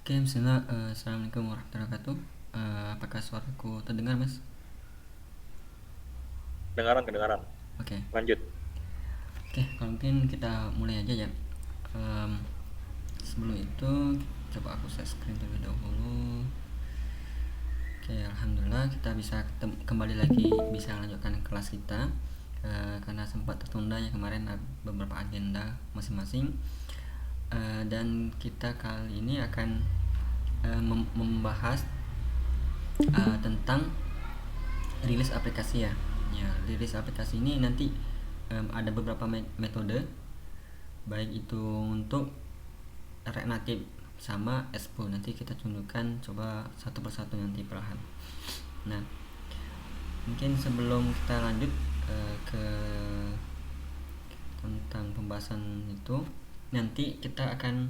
Oke, bismillah. Assalamualaikum warahmatullahi wabarakatuh. Apakah suaraku terdengar, Mas? Kedengaran. Oke. Lanjut. Oke, kalau mungkin kita mulai aja ya. Em, Sebelum itu, coba aku share screen terlebih dahulu. Oke, alhamdulillah kita bisa kembali lagi bisa melanjutkan kelas kita. Karena sempat tertunda ya kemarin beberapa agenda masing-masing. Dan kita kali ini akan membahas tentang rilis aplikasi ya. Ya, rilis aplikasi ini nanti ada beberapa metode, baik itu untuk React Native sama Expo. Nanti kita tunjukkan coba satu persatu nanti perlahan. Nah, mungkin sebelum kita lanjut ke tentang pembahasan itu, nanti kita akan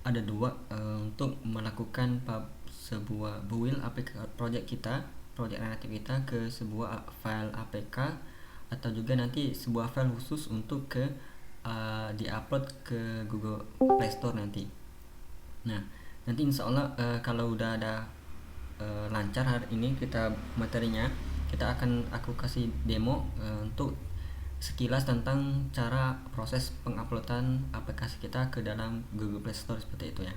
ada dua untuk melakukan sebuah build APK project kita, project relatif kita ke sebuah file APK, atau juga nanti sebuah file khusus untuk ke diupload ke Google Play Store nanti. Nah, nanti insya Allah kalau udah ada lancar hari ini kita materinya, aku kasih demo untuk sekilas tentang cara proses penguploadan aplikasi kita ke dalam Google Play Store seperti itu ya.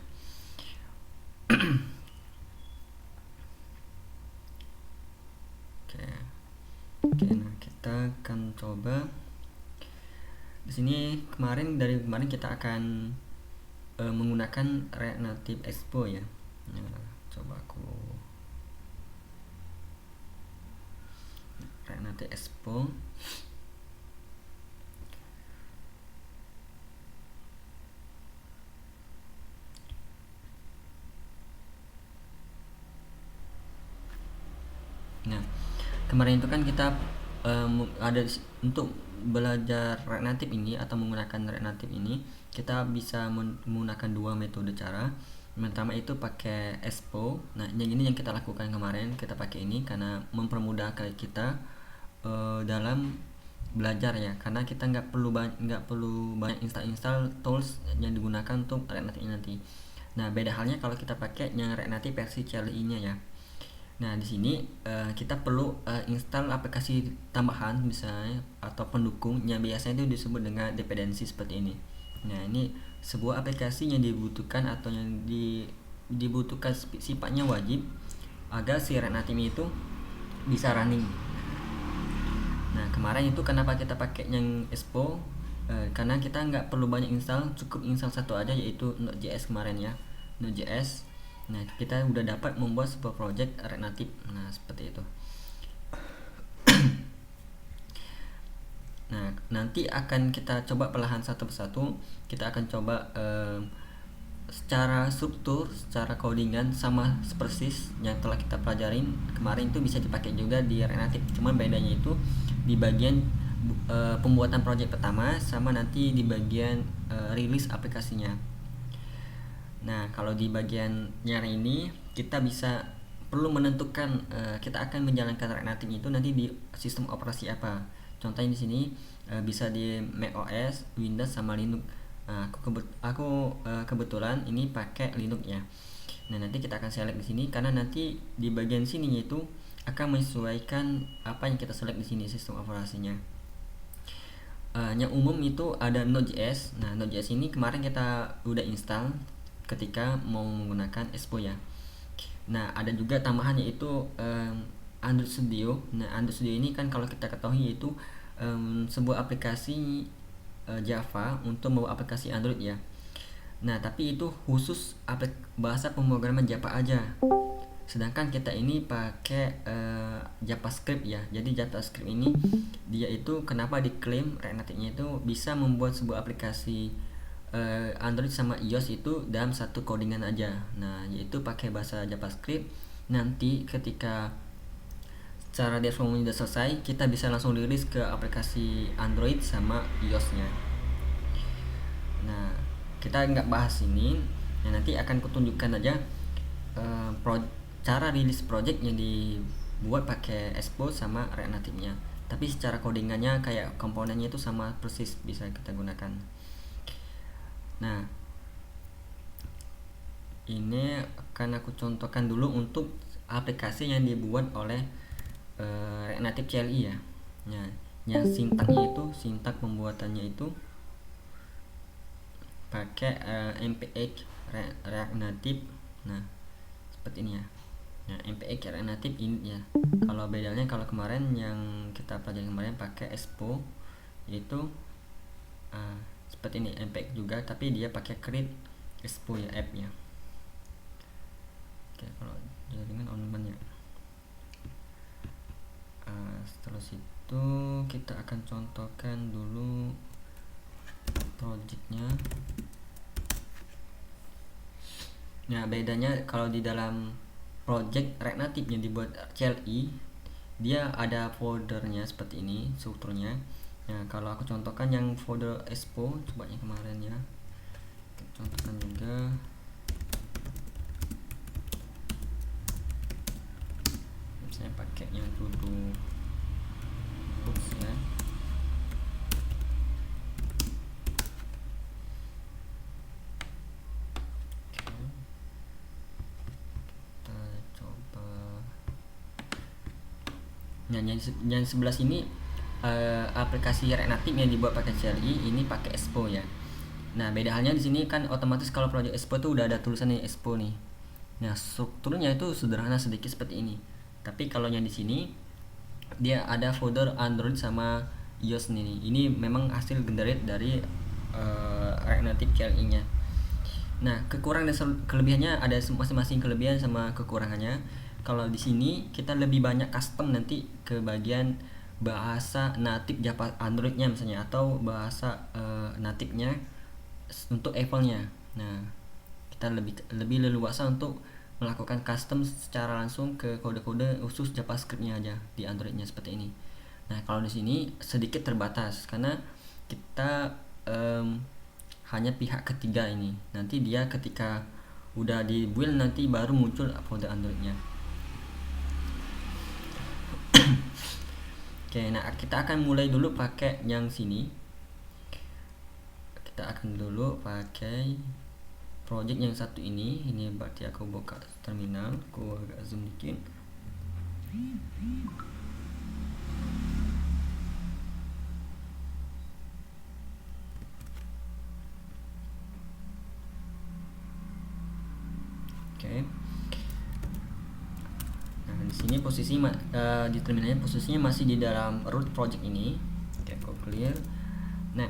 Oke. Oke, nah kita akan coba di sini. Dari kemarin kita akan menggunakan React Native Expo ya. Nah, coba aku React Native Expo. Nah, kemarin itu kan kita ada untuk belajar React Native ini atau menggunakan React Native ini, kita bisa menggunakan dua metode cara. Yang pertama itu pakai Expo. Nah, yang ini yang kita lakukan kemarin, kita pakai ini karena mempermudah kita dalam belajar ya, karena kita nggak perlu banyak install tools yang digunakan untuk React Native nanti. Nah, beda halnya kalau kita pakai yang React Native versi CLI nya ya. Nah, di sini kita perlu install aplikasi tambahan misalnya atau pendukung yang biasanya itu disebut dengan dependensi seperti ini. Nah, ini sebuah aplikasi yang dibutuhkan atau yang dibutuhkan sifatnya wajib agar si React Native itu bisa running. Nah, kemarin itu kenapa kita pakai yang Expo? Karena kita nggak perlu banyak install, cukup install satu aja, yaitu Node.js kemarin ya, Node.js. Nah, kita udah dapat membuat sebuah project React Native. Nah, seperti itu. Nah, nanti akan kita coba perlahan satu persatu. Kita akan coba secara struktur, secara codingan sama persis yang telah kita pelajarin kemarin itu bisa dipakai juga di React Native. Cuman bedanya itu di bagian pembuatan project pertama sama nanti di bagian rilis aplikasinya. Nah, kalau di bagian nyari ini kita bisa perlu menentukan kita akan menjalankan React Native itu nanti di sistem operasi apa. Contohnya di sini bisa di macOS, Windows sama Linux. Nah, aku kebetulan ini pakai Linux ya. Nah, nanti kita akan select di sini karena nanti di bagian sini yaitu akan menyesuaikan apa yang kita select di sini sistem operasinya. Yang umum itu ada Node.js. Nah, Node.js ini kemarin kita udah install ketika mau menggunakan Expo ya. Nah, ada juga tambahan yaitu Android Studio. Nah, Android Studio ini kan kalau kita ketahui yaitu sebuah aplikasi Java untuk membuat aplikasi Android ya. Nah, tapi itu khusus bahasa pemrograman Java aja. Sedangkan kita ini pakai JavaScript ya. Jadi JavaScript ini dia itu kenapa diklaim React Native-nya itu bisa membuat sebuah aplikasi Android sama iOS itu dalam satu codingan aja. Nah, yaitu pakai bahasa JavaScript. Nanti ketika cara development sudah selesai, kita bisa langsung rilis ke aplikasi Android sama iOS-nya. Nah, kita nggak bahas ini. Nah, nanti akan kutunjukkan aja cara rilis project yang dibuat pakai Expo sama React Native-nya. Tapi secara codingannya kayak komponennya itu sama persis bisa kita gunakan. Nah, ini akan aku contohkan dulu untuk aplikasi yang dibuat oleh React Native CLI ya. Nah, yang sintak pembuatannya itu pakai MPX React Native. Nah, seperti ini ya. Nah, MPX React Native ini ya. Kalau bedanya, kalau kemarin yang kita pelajari kemarin pakai Expo, itu seperti ini MPX juga, tapi dia pakai create Expo ya app-nya. Oke, kalau jaringan online ya. Setelah itu kita akan contohkan dulu projectnya. Nah, bedanya kalau di dalam project React Native yang dibuat CLI, dia ada foldernya seperti ini strukturnya. Nah, kalau aku contohkan yang folder Expo, coba yang kemarin ya, kita contohkan juga. Saya pakai yang dulu books ya. Nah, yang sebelah sini aplikasi React Native yang dibuat pakai CLI ini pakai Expo ya. Nah, beda halnya di sini kan otomatis kalau project Expo tuh udah ada tulisannya Expo nih. Nah, strukturnya itu sederhana sedikit seperti ini. Tapi kalau yang di sini dia ada folder Android sama iOS nih. Ini memang hasil generate dari React Native CLI-nya. Nah, kekurangan dan kelebihannya ada masing-masing kelebihan sama kekurangannya. Kalau di sini kita lebih banyak custom nanti ke bagian bahasa native Java Android-nya misalnya, atau bahasa native-nya untuk Apple-nya. Nah, kita lebih leluasa untuk melakukan custom secara langsung ke kode-kode khusus JavaScript-nya aja di Android-nya seperti ini. Nah, kalau di sini sedikit terbatas karena kita hanya pihak ketiga ini. Nanti dia ketika udah di build nanti baru muncul folder Android-nya. Oke, nah kita akan mulai dulu pakai yang sini. Kita akan dulu pakai project yang satu ini. Ini berarti aku buka terminal, aku agak zoom dikit. Oke. Nah, di sini posisi di terminalnya posisinya masih di dalam root project ini. Oke, aku clear. Nah,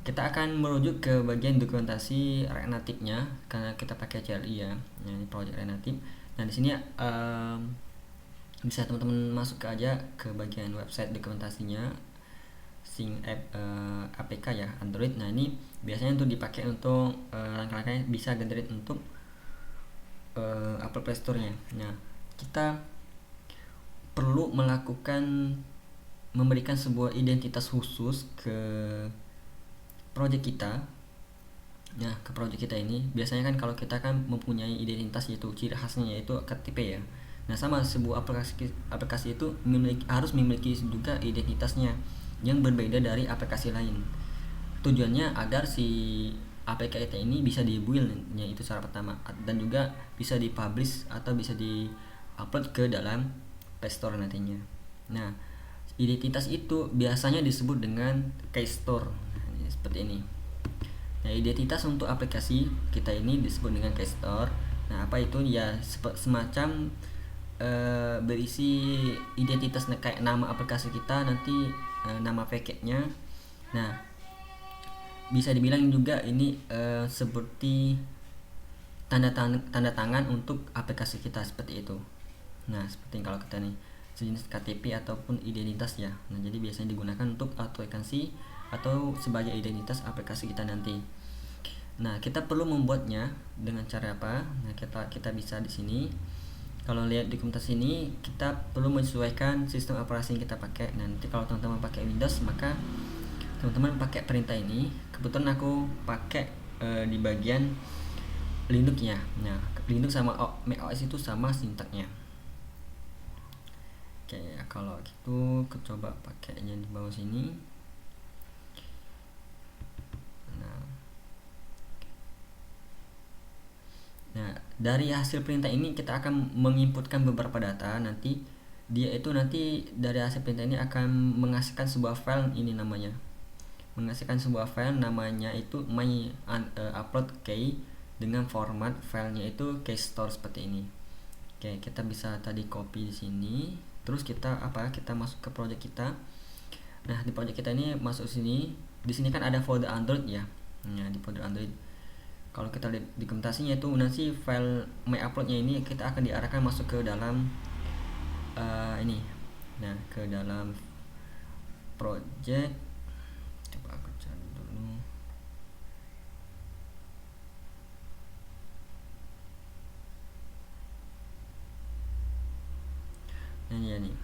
kita akan merujuk ke bagian dokumentasi React Native-nya karena kita pakai CLI ya. Nah, ini project React Native. Nah, di sini bisa teman-teman masuk aja ke bagian website dokumentasinya Sing APK ya Android. Nah, ini biasanya untuk dipakai untuk langkah-langkahnya bisa generate untuk Apple Play Store-nya. Nah, kita perlu memberikan sebuah identitas khusus ke project kita. Nah, ke project kita ini biasanya kan kalau kita kan mempunyai identitas, yaitu ciri khasnya yaitu KTP ya. Nah, sama sebuah aplikasi itu harus memiliki juga identitasnya yang berbeda dari aplikasi lain. Tujuannya agar si APK ini bisa di-build nya itu secara pertama, dan juga bisa di-publish atau bisa di-upload ke dalam Play Store nantinya. Nah, identitas itu biasanya disebut dengan key store. Nah, seperti ini. Nah, identitas untuk aplikasi kita ini disebut dengan key store. Nah, apa itu ya, semacam berisi identitas kayak nama aplikasi kita nanti, nama paketnya. Nah, bisa dibilang juga ini seperti tanda tangan untuk aplikasi kita seperti itu. Nah, seperti kalau kita nih sejenis KTP ataupun identitas ya. Nah, jadi biasanya digunakan untuk autentikasi atau sebagai identitas aplikasi kita nanti. Nah, kita perlu membuatnya dengan cara apa? Nah, kita bisa di sini. Kalau lihat di dokumentasi ini, kita perlu menyesuaikan sistem operasi yang kita pakai. Nanti kalau teman-teman pakai Windows, maka teman-teman pakai perintah ini. Kebetulan aku pakai di bagian Linux ya. Nah, Linux sama macOS itu sama sintaknya. Oke, kalau gitu aku coba pakainya di bawah sini. Nah, dari hasil perintah ini kita akan menginputkan beberapa data. Nanti dia itu nanti dari hasil perintah ini akan menghasilkan sebuah file, ini namanya menghasilkan sebuah file namanya itu upload key, dengan format filenya itu key store seperti ini. Oke, kita bisa tadi copy di sini, terus kita kita masuk ke project kita. Nah, di project kita ini masuk sini, di sini kan ada folder Android ya. Nah, di folder Android kalau kita lihat di dokumentasinya itu nanti file my uploadnya ini kita akan diarahkan masuk ke dalam ini. Nah, ke dalam project, coba aku cari dulu. Nah, ini ya nih,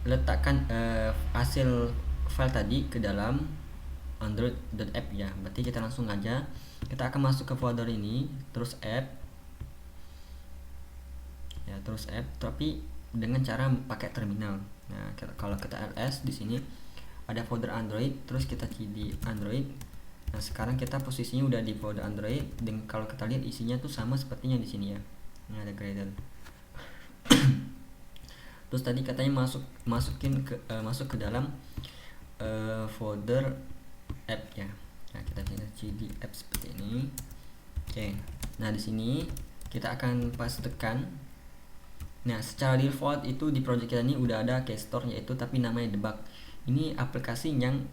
letakkan hasil file tadi ke dalam android.app ya. Berarti kita langsung aja, kita akan masuk ke folder ini, terus app ya, terus app, tapi dengan cara pakai terminal. Nah, kalau kita ls di sini ada folder Android, terus kita cd Android. Nah, sekarang kita posisinya udah di folder Android, dan kalau kita lihat isinya tuh sama sepertinya di sini ya. Ini ada Gradle. Terus tadi katanya masuk ke dalam folder app ya. Nah, kita cd app seperti ini. Oke. Nah, di sini kita akan pastekan. Nah, secara default itu di project kita ini udah ada key store yaitu, tapi namanya debug. Ini aplikasi yang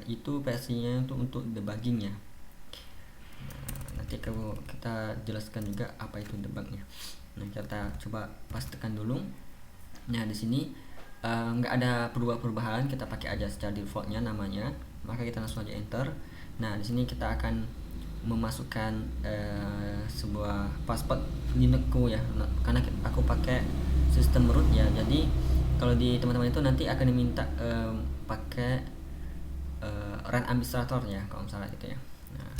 itu versinya itu untuk debugging ya. Nah, nanti kita jelaskan juga apa itu debugnya. Nah, kita coba pastekan dulu. Nah, di sini nggak ada perubahan, kita pakai aja secara defaultnya namanya. Maka kita langsung aja enter. Nah, di sini kita akan memasukkan sebuah password Linuxku ya, karena aku pakai sistem root ya. Jadi kalau di teman-teman itu nanti akan diminta pakai run administrator ya, kalau misalnya gitu ya. Nah,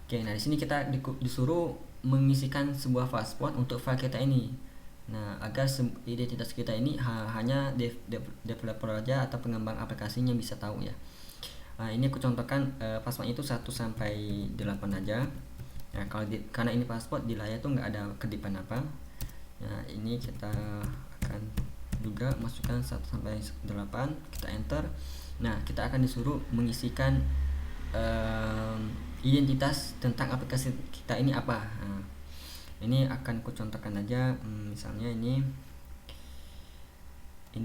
oke, nah di sini kita disuruh mengisikan sebuah password untuk file kita ini. Nah, agar identitas kita ini hanya developer aja atau pengembang aplikasinya bisa tahu ya. Nah, ini aku contohkan passwordnya itu 1 sampai 8 aja. Nah, karena ini password di layar tuh nggak ada kedipan apa. Nah, ini kita akan juga masukkan 1 sampai 8, kita enter. Nah, kita akan disuruh mengisikan identitas tentang aplikasi kita ini apa. Nah, ini akan aku contohkan aja. Misalnya ini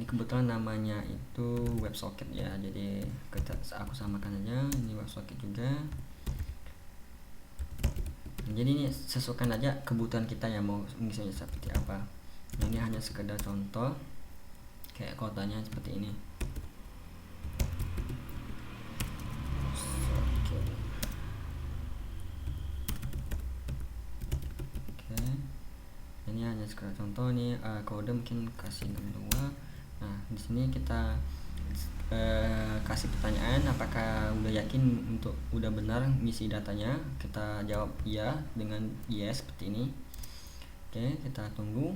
kebetulan namanya itu WebSocket ya, jadi aku samakan aja, ini WebSocket juga. Jadi ini sesuaikan aja kebutuhan kita yang mau misalnya seperti apa. Nah, ini hanya sekedar contoh kayak kodenya seperti ini. Oke, ini hanya sekedar contoh nih, kode mungkin kasih 62. Nah, di sini kita kasih pertanyaan, apakah udah yakin untuk udah benar ngisi datanya. Kita jawab iya dengan yes seperti ini. Oke, kita tunggu.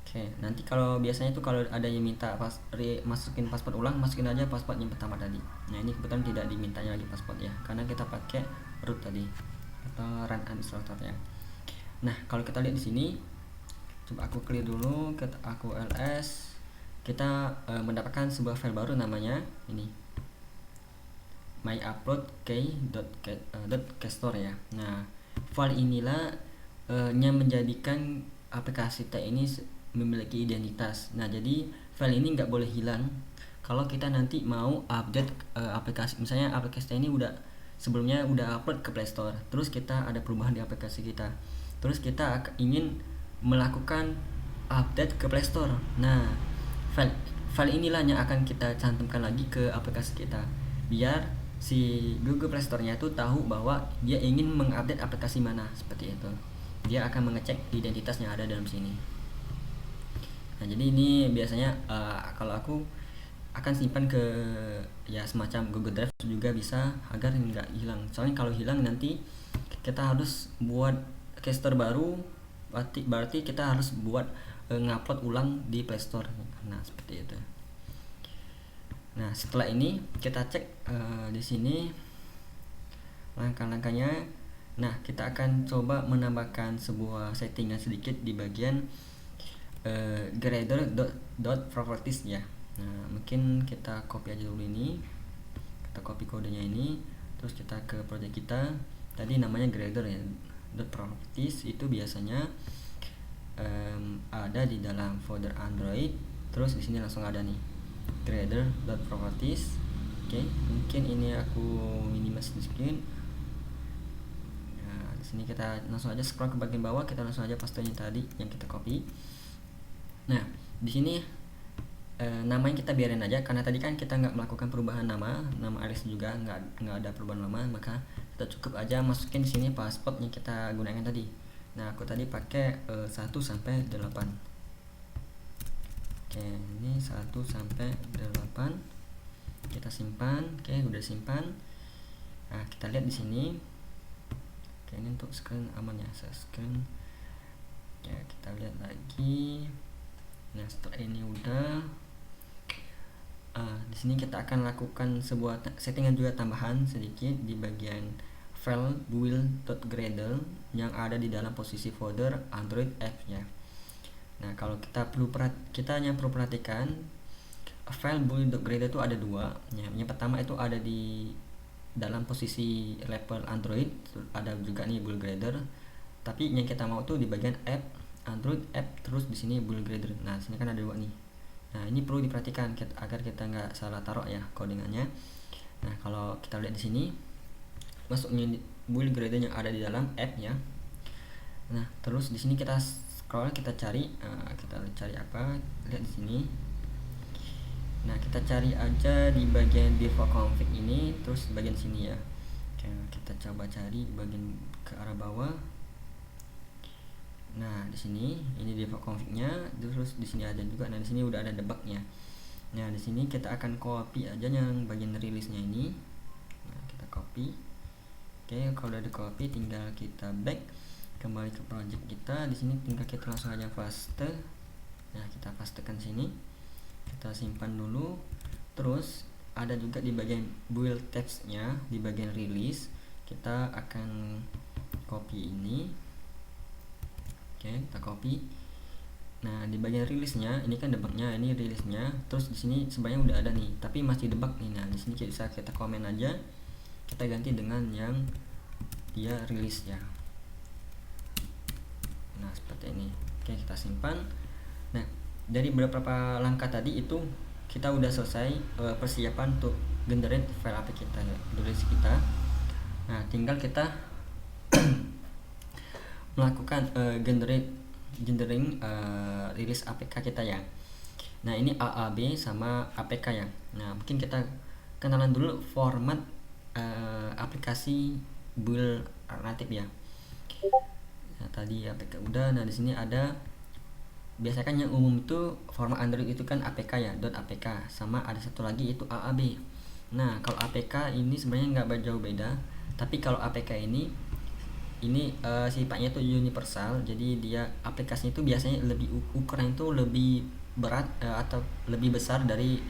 Oke, nanti kalau biasanya itu kalau ada yang minta masukin password ulang, masukin aja password yang pertama tadi. Nah, ini kebetulan tidak dimintanya lagi password ya, karena kita pakai root tadi atau run administrator ya. Nah, kalau kita lihat di sini, coba aku clear dulu, aku ls, kita mendapatkan sebuah file baru namanya ini my upload key.kstore ya. Nah, file inilah yang menjadikan aplikasi kita ini memiliki identitas. Nah, jadi file ini nggak boleh hilang kalau kita nanti mau update aplikasi. Misalnya aplikasi ini sebelumnya udah upload ke Play Store, terus kita ada perubahan di aplikasi kita, terus kita ingin melakukan update ke Play Store. Nah, file inilah yang akan kita cantumkan lagi ke aplikasi kita, biar si Google Play Store-nya itu tahu bahwa dia ingin mengupdate aplikasi mana, seperti itu. Dia akan mengecek identitas yang ada dalam sini. Nah, jadi ini biasanya kalau aku akan simpan ke ya semacam Google Drive juga bisa, agar nggak hilang. Soalnya kalau hilang nanti kita harus buat caster baru, berarti kita harus buat ngupload ulang di Play Store. Nah, seperti itu. Nah, setelah ini kita cek di sini langkah-langkahnya. Nah, kita akan coba menambahkan sebuah settingan sedikit di bagian grader.properties ya. Nah, mungkin kita copy aja dulu ini. Kita copy kodenya ini, terus kita ke project kita. Tadi namanya grader ya. .properties itu biasanya ada di dalam folder Android. Terus di sini langsung ada nih grader.properties. Oke, mungkin ini aku minimize di screen. Nah, di sini kita langsung aja scroll ke bagian bawah, kita langsung aja paste tadi yang kita copy. Nah, di sini namanya kita biarin aja karena tadi kan kita nggak melakukan perubahan nama Alice juga nggak ada perubahan nama, maka kita cukup aja masukin di sini password yang kita gunakan tadi. Nah, aku tadi pakai 1 sampai 8. Oke, ini 1 sampai 8. Kita simpan. Oke, udah simpan. Nah, kita lihat di sini. Oke, ini untuk screen aman ya, screen. Ya, kita lihat lagi. Nah, setelah ini udah. Di sini kita akan lakukan sebuah settingan juga tambahan sedikit di bagian file build.gradle yang ada di dalam posisi folder Android app ya. Nah, kalau kita hanya perlu perhatikan file build.gradle itu ada dua ya. Yang pertama itu ada di dalam posisi label Android, ada juga nih build grader. Tapi yang kita mau tuh di bagian app Android app, terus di sini build grader. Nah, sini kan ada dua nih. Nah, ini perlu diperhatikan agar kita nggak salah taruh ya codingannya. Nah, kalau kita lihat di sini masuknya build grader yang ada di dalam app ya. Nah, terus di sini kita scroll, kita cari apa? Lihat di sini. Nah, kita cari aja di bagian default config ini, terus bagian sini ya. Oke, kita coba cari bagian ke arah bawah. Nah, di sini ini default config-nya, terus di sini ada juga. Nah, di sini udah ada debug-nya. Nah, di sini kita akan copy aja yang bagian release-nya ini. Nah, kita copy. Oke, kalau udah di copy tinggal kita back kembali ke project kita. Di sini tinggal kita langsung aja paste. Nah, kita pastekan sini. Kita simpan dulu. Terus ada juga di bagian build text-nya, di bagian release, kita akan copy ini. Oke, kita copy. Nah, di bagian rilisnya ini kan debugnya, ini rilisnya. Terus di sini sebenarnya udah ada nih, tapi masih debug nih. Nah, di sini bisa kita komen aja. Kita ganti dengan yang dia rilis ya. Nah, seperti ini. Oke, kita simpan. Nah, dari beberapa langkah tadi itu kita udah selesai persiapan untuk generate file APK kita ya, rilis kita. Nah, tinggal kita melakukan rendering rilis APK kita ya. Nah, ini AAB sama APK ya. Nah, mungkin kita kenalan dulu format aplikasi build native ya. Nah, tadi APK udah. Nah, di sini ada biasanya kan yang umum itu format Android itu kan APK ya, .apk, sama ada satu lagi itu AAB. Nah, kalau APK ini sebenarnya nggak jauh beda, tapi kalau APK ini sifatnya itu universal, jadi dia aplikasinya itu biasanya lebih ukuran itu lebih berat atau lebih besar dari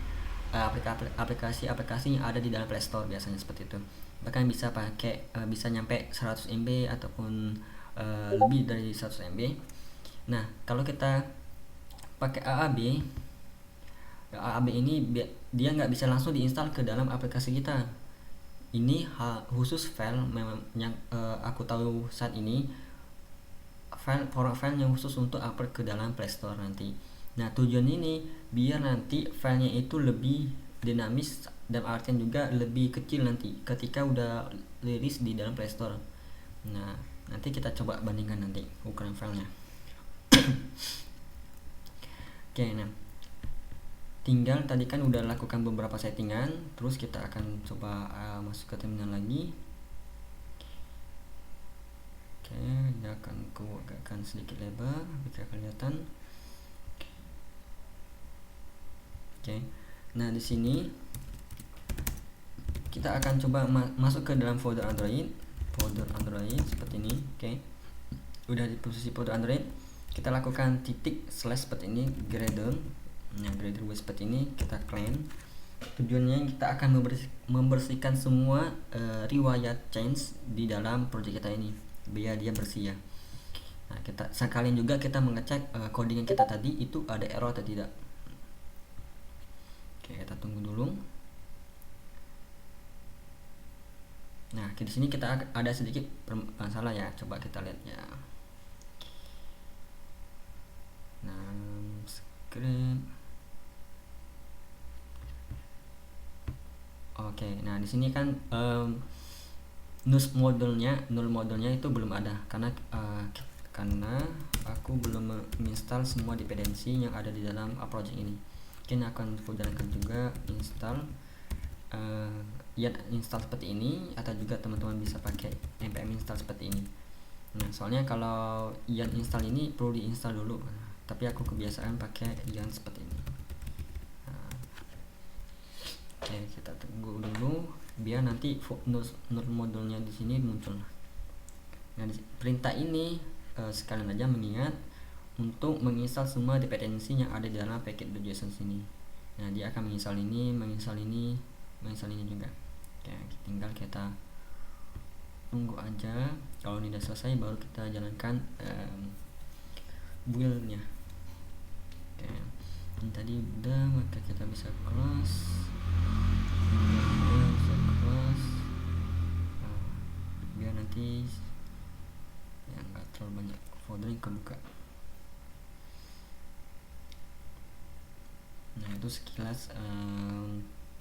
aplikasi yang ada di dalam Play Store biasanya seperti itu. Bahkan bisa bisa nyampe 100 MB ataupun lebih dari 100 MB. Nah, kalau kita pakai AAB ini dia nggak bisa langsung diinstal ke dalam aplikasi kita. Ini khusus file memang yang aku tahu saat ini, format file yang khusus untuk upload ke dalam Play Store nanti. Nah, tujuan ini biar nanti filenya itu lebih dinamis dan artian juga lebih kecil nanti ketika udah rilis di dalam Play Store. Nah, nanti kita coba bandingkan nanti ukuran filenya. Oke, nah tinggal tadi kan udah lakukan beberapa settingan, terus kita akan coba masuk ke terminal lagi. Oke, ini akan agakkan sedikit lebar biar kelihatan. Oke, nah di sini kita akan coba masuk ke dalam folder Android seperti ini. Oke, udah di posisi folder Android, kita lakukan / seperti ini, Gradle. Nah, Gradle seperti ini kita clean. Tujuannya kita akan membersihkan semua riwayat change di dalam project kita ini biar dia bersih ya. Nah, sekalian juga kita mengecek codingan kita tadi itu ada error atau tidak. Oke, kita tunggu dulu. Nah, di sini kita ada sedikit masalah ya. Coba kita lihat ya. Nah, script. Oke, nah di sini kan null modulnya itu belum ada karena aku belum menginstal semua dependensi yang ada di dalam project ini. Mungkin akan aku jalankan juga install seperti ini, atau juga teman-teman bisa pakai npm install seperti ini. Nah, soalnya kalau yarn install ini perlu diinstal dulu, tapi aku kebiasaan pakai yarn seperti ini. Oke, kita tunggu dulu biar nanti null modulnya di sini muncul. Nah, perintah ini sekalian aja mengingat untuk menginstal semua dependensi yang ada di dalam package.json sini. Nah, dia akan menginstal ini juga. Oke, tinggal kita tunggu aja. Kalau ini sudah selesai baru kita jalankan build-nya. Oke, ini tadi udah, maka kita bisa close. Biar nanti ya nggak terlalu banyak folder yang kebuka. Nah, itu sekilas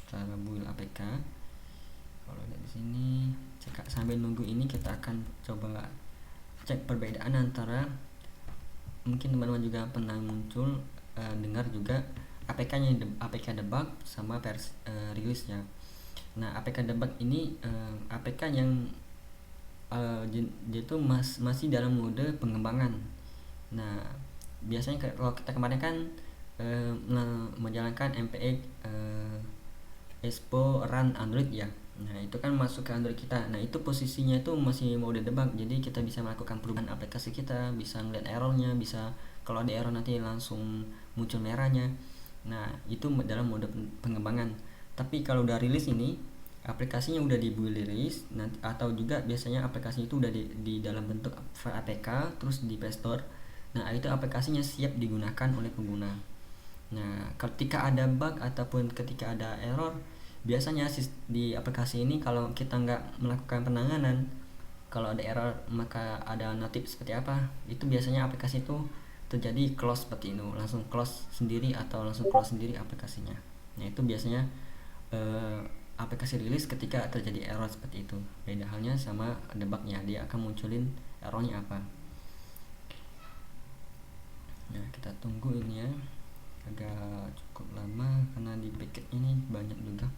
cara build APK. Kalau dari sini sambil nunggu ini kita akan coba cek perbedaan antara, mungkin teman-teman juga pernah muncul dengar juga APK debug sama release nya. Nah, APK debug ini APK yang dia itu masih dalam mode pengembangan. Nah, biasanya kalau kita kemarin kan menjalankan npx expo run Android ya. Nah, itu kan masuk ke Android kita. Nah, itu posisinya itu masih mode debug. Jadi kita bisa melakukan perubahan aplikasi kita, bisa ngeliat errornya, bisa kalau ada error nanti langsung muncul merahnya. Nah, itu dalam mode pengembangan. Tapi kalau udah rilis ini, aplikasinya udah di build release, atau juga biasanya aplikasinya itu udah di dalam bentuk file APK terus di Play Store. Nah, itu aplikasinya siap digunakan oleh pengguna. Nah, ketika ada bug ataupun ketika ada error, biasanya di aplikasi ini kalau kita nggak melakukan penanganan, kalau ada error maka ada notif seperti apa, itu biasanya aplikasi itu terjadi close seperti itu, langsung close sendiri atau langsung close sendiri aplikasinya. Nah, itu biasanya aplikasi rilis ketika terjadi error seperti itu. Beda halnya sama debugnya, dia akan munculin errornya apa. Nah, kita tunggu ini ya, agak cukup lama karena di paket ini banyak juga.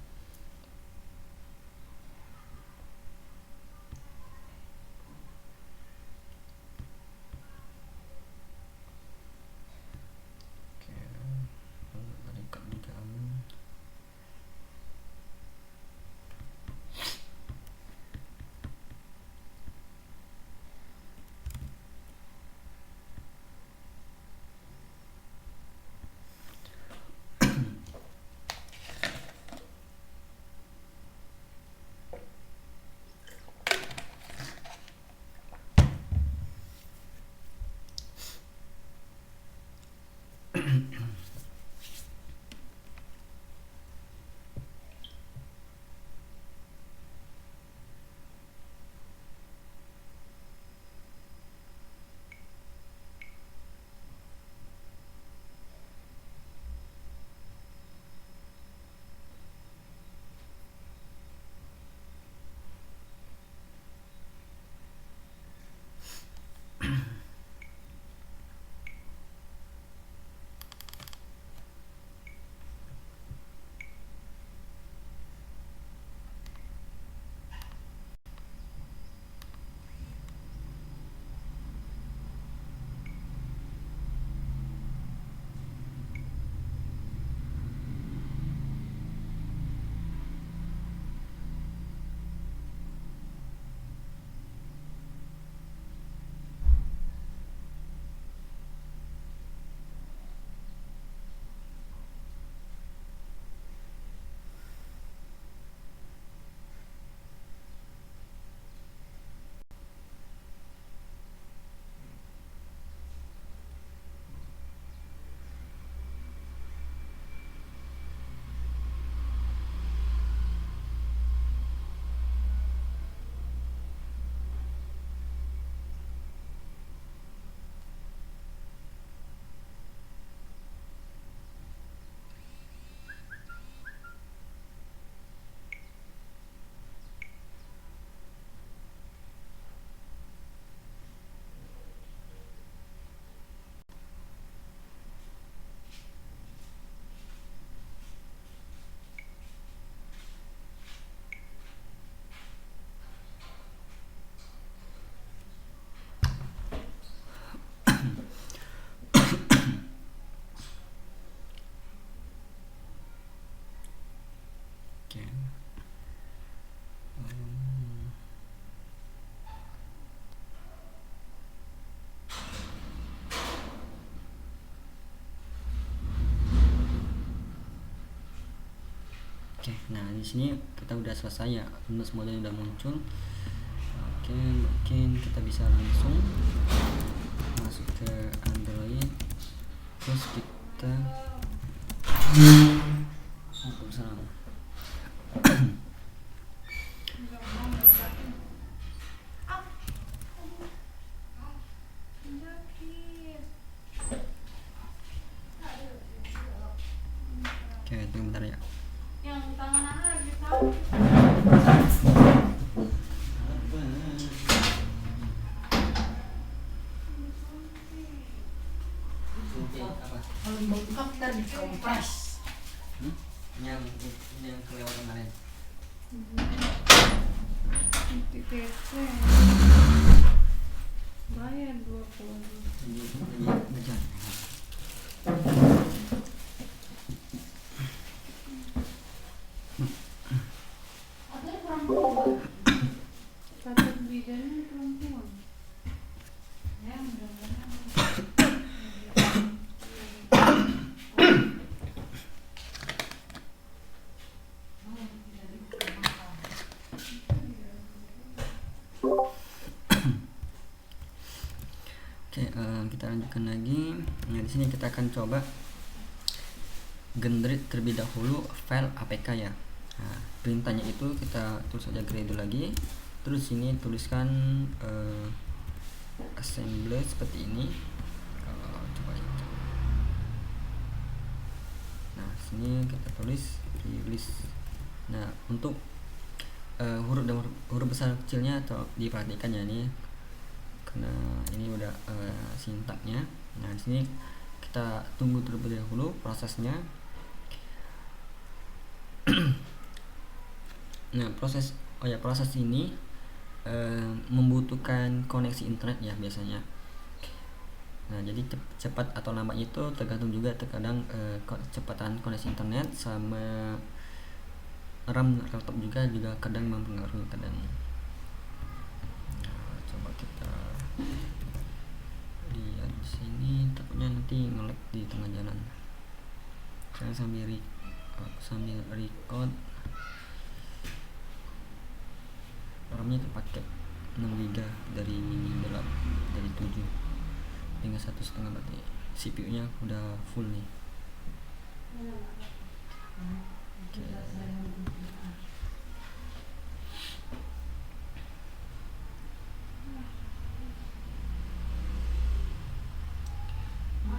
Oke, nah di sini kita udah selesai ya, rumus modalnya udah muncul. Oke, mungkin kita bisa langsung masuk ke Android, terus kita Waalaikumsalam. Oke, tunggu bentar ya. Kalau bengkak kan dikompres. Yang kelewatan kemarin. Bayar 20. Lagi ngejar. Atau perempuan. Kata bidannya perempuan. Ya mudah-mudahan. Oke, kita lanjutkan lagi. Nah, di sini kita akan coba generate terlebih dahulu file APK ya. Nah, perintahnya itu kita tulis saja Gradle lagi. Terus sini tuliskan assembly seperti ini. Kalau coba itu. Nah, sini kita tulis release. Nah, untuk huruf dan huruf besar kecilnya atau diperhatikan ya ini, karena ini udah sintaknya. Nah, di sini kita tunggu terlebih dahulu prosesnya. Nah, proses ini membutuhkan koneksi internet ya biasanya. Nah, jadi cepat atau lambat itu tergantung juga terkadang kecepatan koneksi internet sama RAM laptop juga kadang mempengaruhi kadang. Nah, coba kita lihat di sini, takutnya nanti nge-lag di tengah jalan. Saya sambil record. RAM-nya terpakai 6 GB dari 7 hingga 1,5 berarti CPU-nya udah full nih. Oke.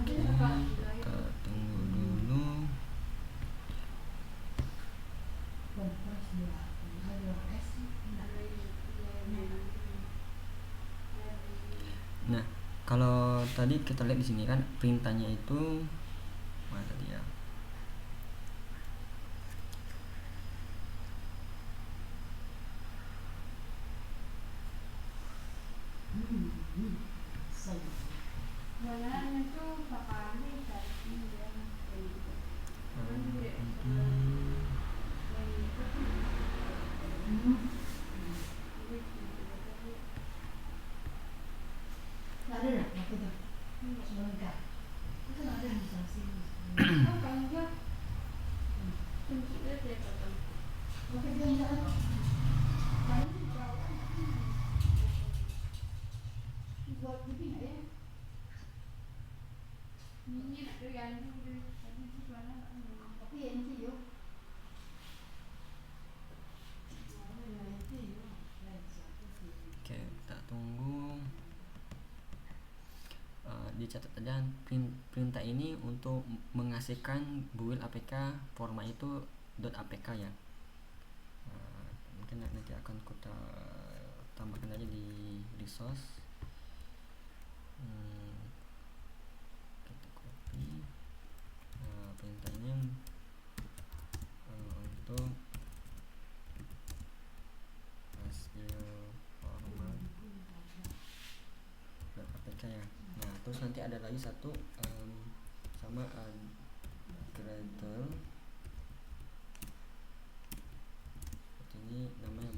Kita tunggu dulu. Nah, kalau tadi kita lihat di sini kan perintahnya itu mana tadi ya? Banyak itu sekali tadi dia gitu. Ada dah, apa tuh? Sebentar. Itu ada di sini. Apa enggak? Kunci dia kata. Oke, dia jalan. Buat begini ya. Ini nak ganti tadi tu mana Tapi yang itu yuk. Oke, kita tunggu. Dicatat aja perintah ini untuk menghasilkan build APK format itu .apk ya. Mungkin nanti akan kita tambahkan aja di resource. Kita copy perintah ini untuk hasil format APK ya. Nah, terus nanti ada lagi satu sama Gradle seperti ini, namanya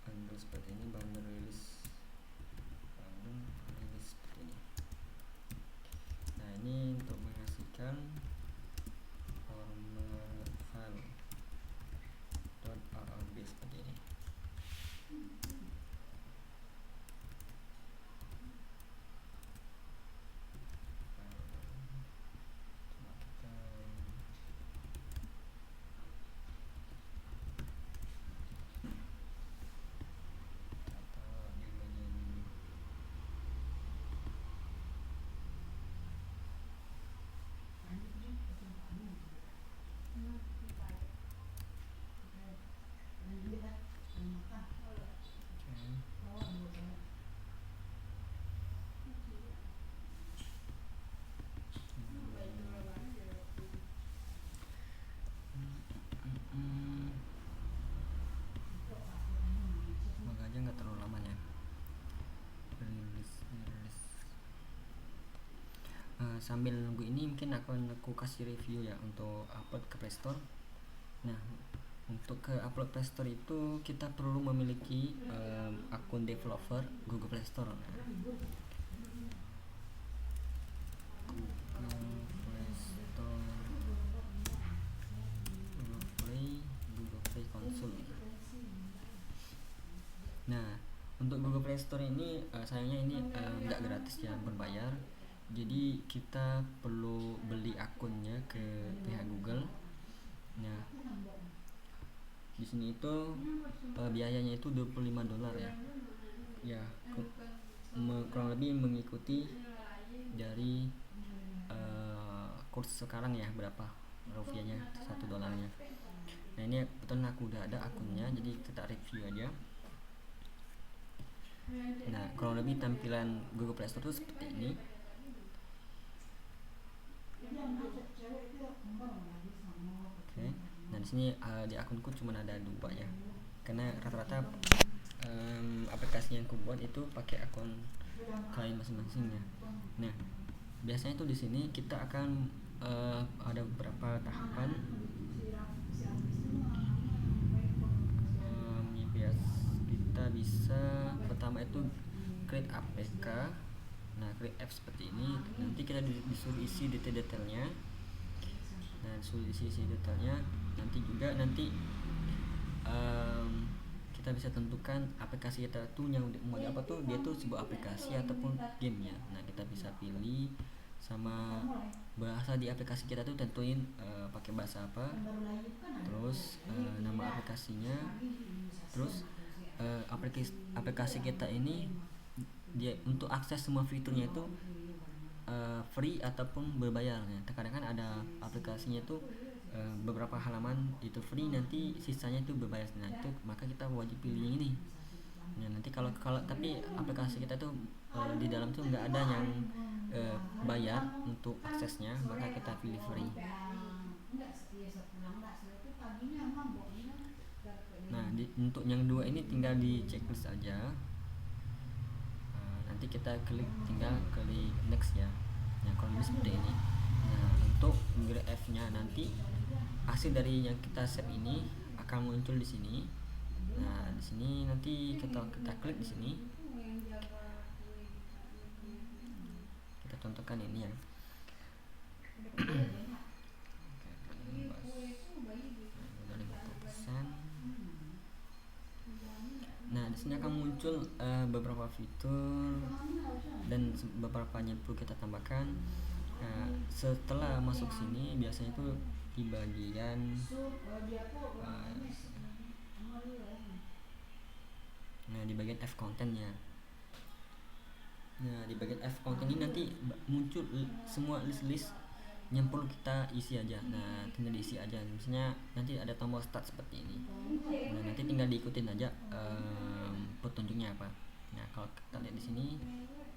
bundle seperti ini, bundle release seperti ini. Nah, ini untuk menghasilkan format file. sambil nunggu ini mungkin aku kasih review ya untuk upload ke Play Store. Nah, untuk ke upload Play Store itu kita perlu memiliki akun developer Google Play Store. Nah, Google Play Store, Google Play Console. Nah, untuk Google Play Store ini sayangnya ini nggak gratis ya, berbayar. Jadi kita perlu beli akunnya ke pihak Google. Nah, di sini itu biayanya itu $25 ya. Ya, kurang lebih mengikuti dari kurs sekarang ya, berapa rupiahnya $1. Nah, ini kebetulan aku udah ada akunnya, jadi kita review aja. Nah, kurang lebih tampilan Google Play Store itu seperti ini. Oke. Nah, di sini di akunku cuma ada 2 ya. Karena rata-rata aplikasi yang aku buat itu pakai akun klien masing-masing ya. Nah, biasanya tuh di sini kita akan ada beberapa tahapan. Kita bisa pertama itu create APK. Nah, create app seperti ini. Nanti kita disuruh isi detail-detailnya. Nah, disuruh isi detailnya. Nanti juga kita bisa tentukan aplikasi kita tuh yang mau apa tuh, dia tuh sebuah aplikasi ataupun game ya. Nah, kita bisa pilih sama bahasa di aplikasi kita tuh tentuin pakai bahasa apa. Terus nama aplikasinya. Terus aplikasi kita ini dia untuk akses semua fiturnya itu free ataupun berbayar ya. Terkadang kan ada aplikasinya itu beberapa halaman itu free, nanti sisanya itu berbayar. Nah, itu maka kita wajib pilih yang ini. Nah, nanti kalau tapi aplikasi kita tuh di dalam tuh nggak ada yang bayar untuk aksesnya, maka kita pilih free. Nah, untuk yang 2 ini tinggal di checklist aja. Nanti kita tinggal klik next ya. Nah, kalau seperti ini. Nah, untuk graph nya nanti hasil dari yang kita save ini akan muncul di sini. Nah, di sini nanti kita klik di sini. Kita contohkan ini ya. Nah, di sini akan muncul beberapa fitur dan beberapa yang perlu kita tambahkan. Nah, setelah masuk sini biasanya itu di bagian di bagian F content-nya. Nah, di bagian F content ini nanti muncul semua list-list yang perlu kita isi aja. Nah, tinggal diisi aja. Misalnya nanti ada tombol start seperti ini. Nah, nanti tinggal diikutin aja petunjuknya apa. Nah, kalau kita lihat di sini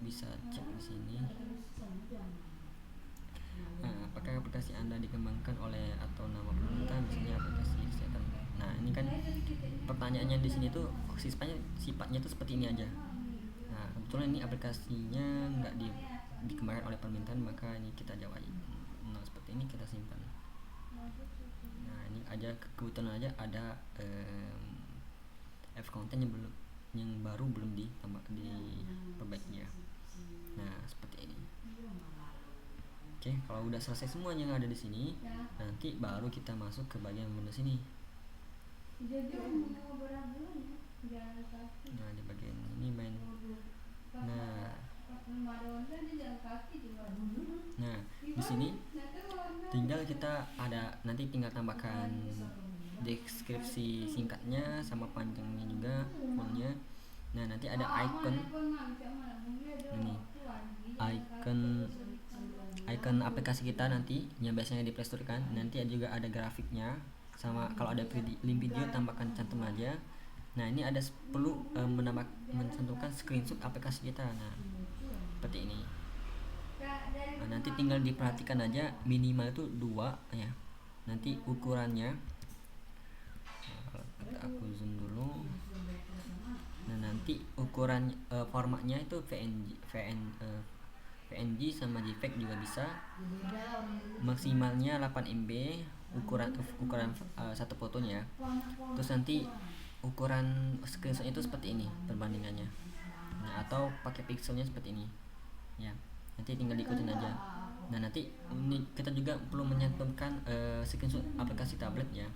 bisa cek di sini. Nah, apakah aplikasi Anda dikembangkan oleh atau nama pemerintah, misalnya aplikasi kesehatan. Nah, ini kan pertanyaannya di sini tuh sifatnya tuh seperti ini aja. Nah, kebetulan ini aplikasinya nggak dikembangkan oleh pemerintahan, maka ini kita jawab. Nah, seperti ini kita simpan. Nah, ini aja kebetulan aja ada F content yang baru belum diperbaiki ya. Nah, seperti ini. Oke, kalau udah selesai semuanya yang ada di sini, nanti baru kita masuk ke bagian menu sini. Nah, di bagian ini Nah, di sini tinggal kita nanti tinggal tambahkan deskripsi singkatnya sama panjangnya juga fullnya. Nah, nanti ada icon aplikasi kita nanti yang biasanya di Play Store kan. Nanti juga ada grafiknya, sama kalau ada link video tambahkan cantum aja. Nah, ini ada perlu mencantumkan screenshot aplikasi kita. Nah, seperti ini. Nah, nanti tinggal diperhatikan aja minimal itu 2 ya. Nanti ukurannya aku zoom dulu. Nah, nanti ukuran formatnya itu PNG sama JPEG juga bisa. Maksimalnya 8 MB ukuran satu fotonya. Terus nanti ukuran screenshot itu seperti ini perbandingannya. Nah, atau pakai pixelnya seperti ini. Ya, nanti tinggal diikutin aja. Nah, nanti ini kita juga perlu menyantumkan screenshot aplikasi tablet ya.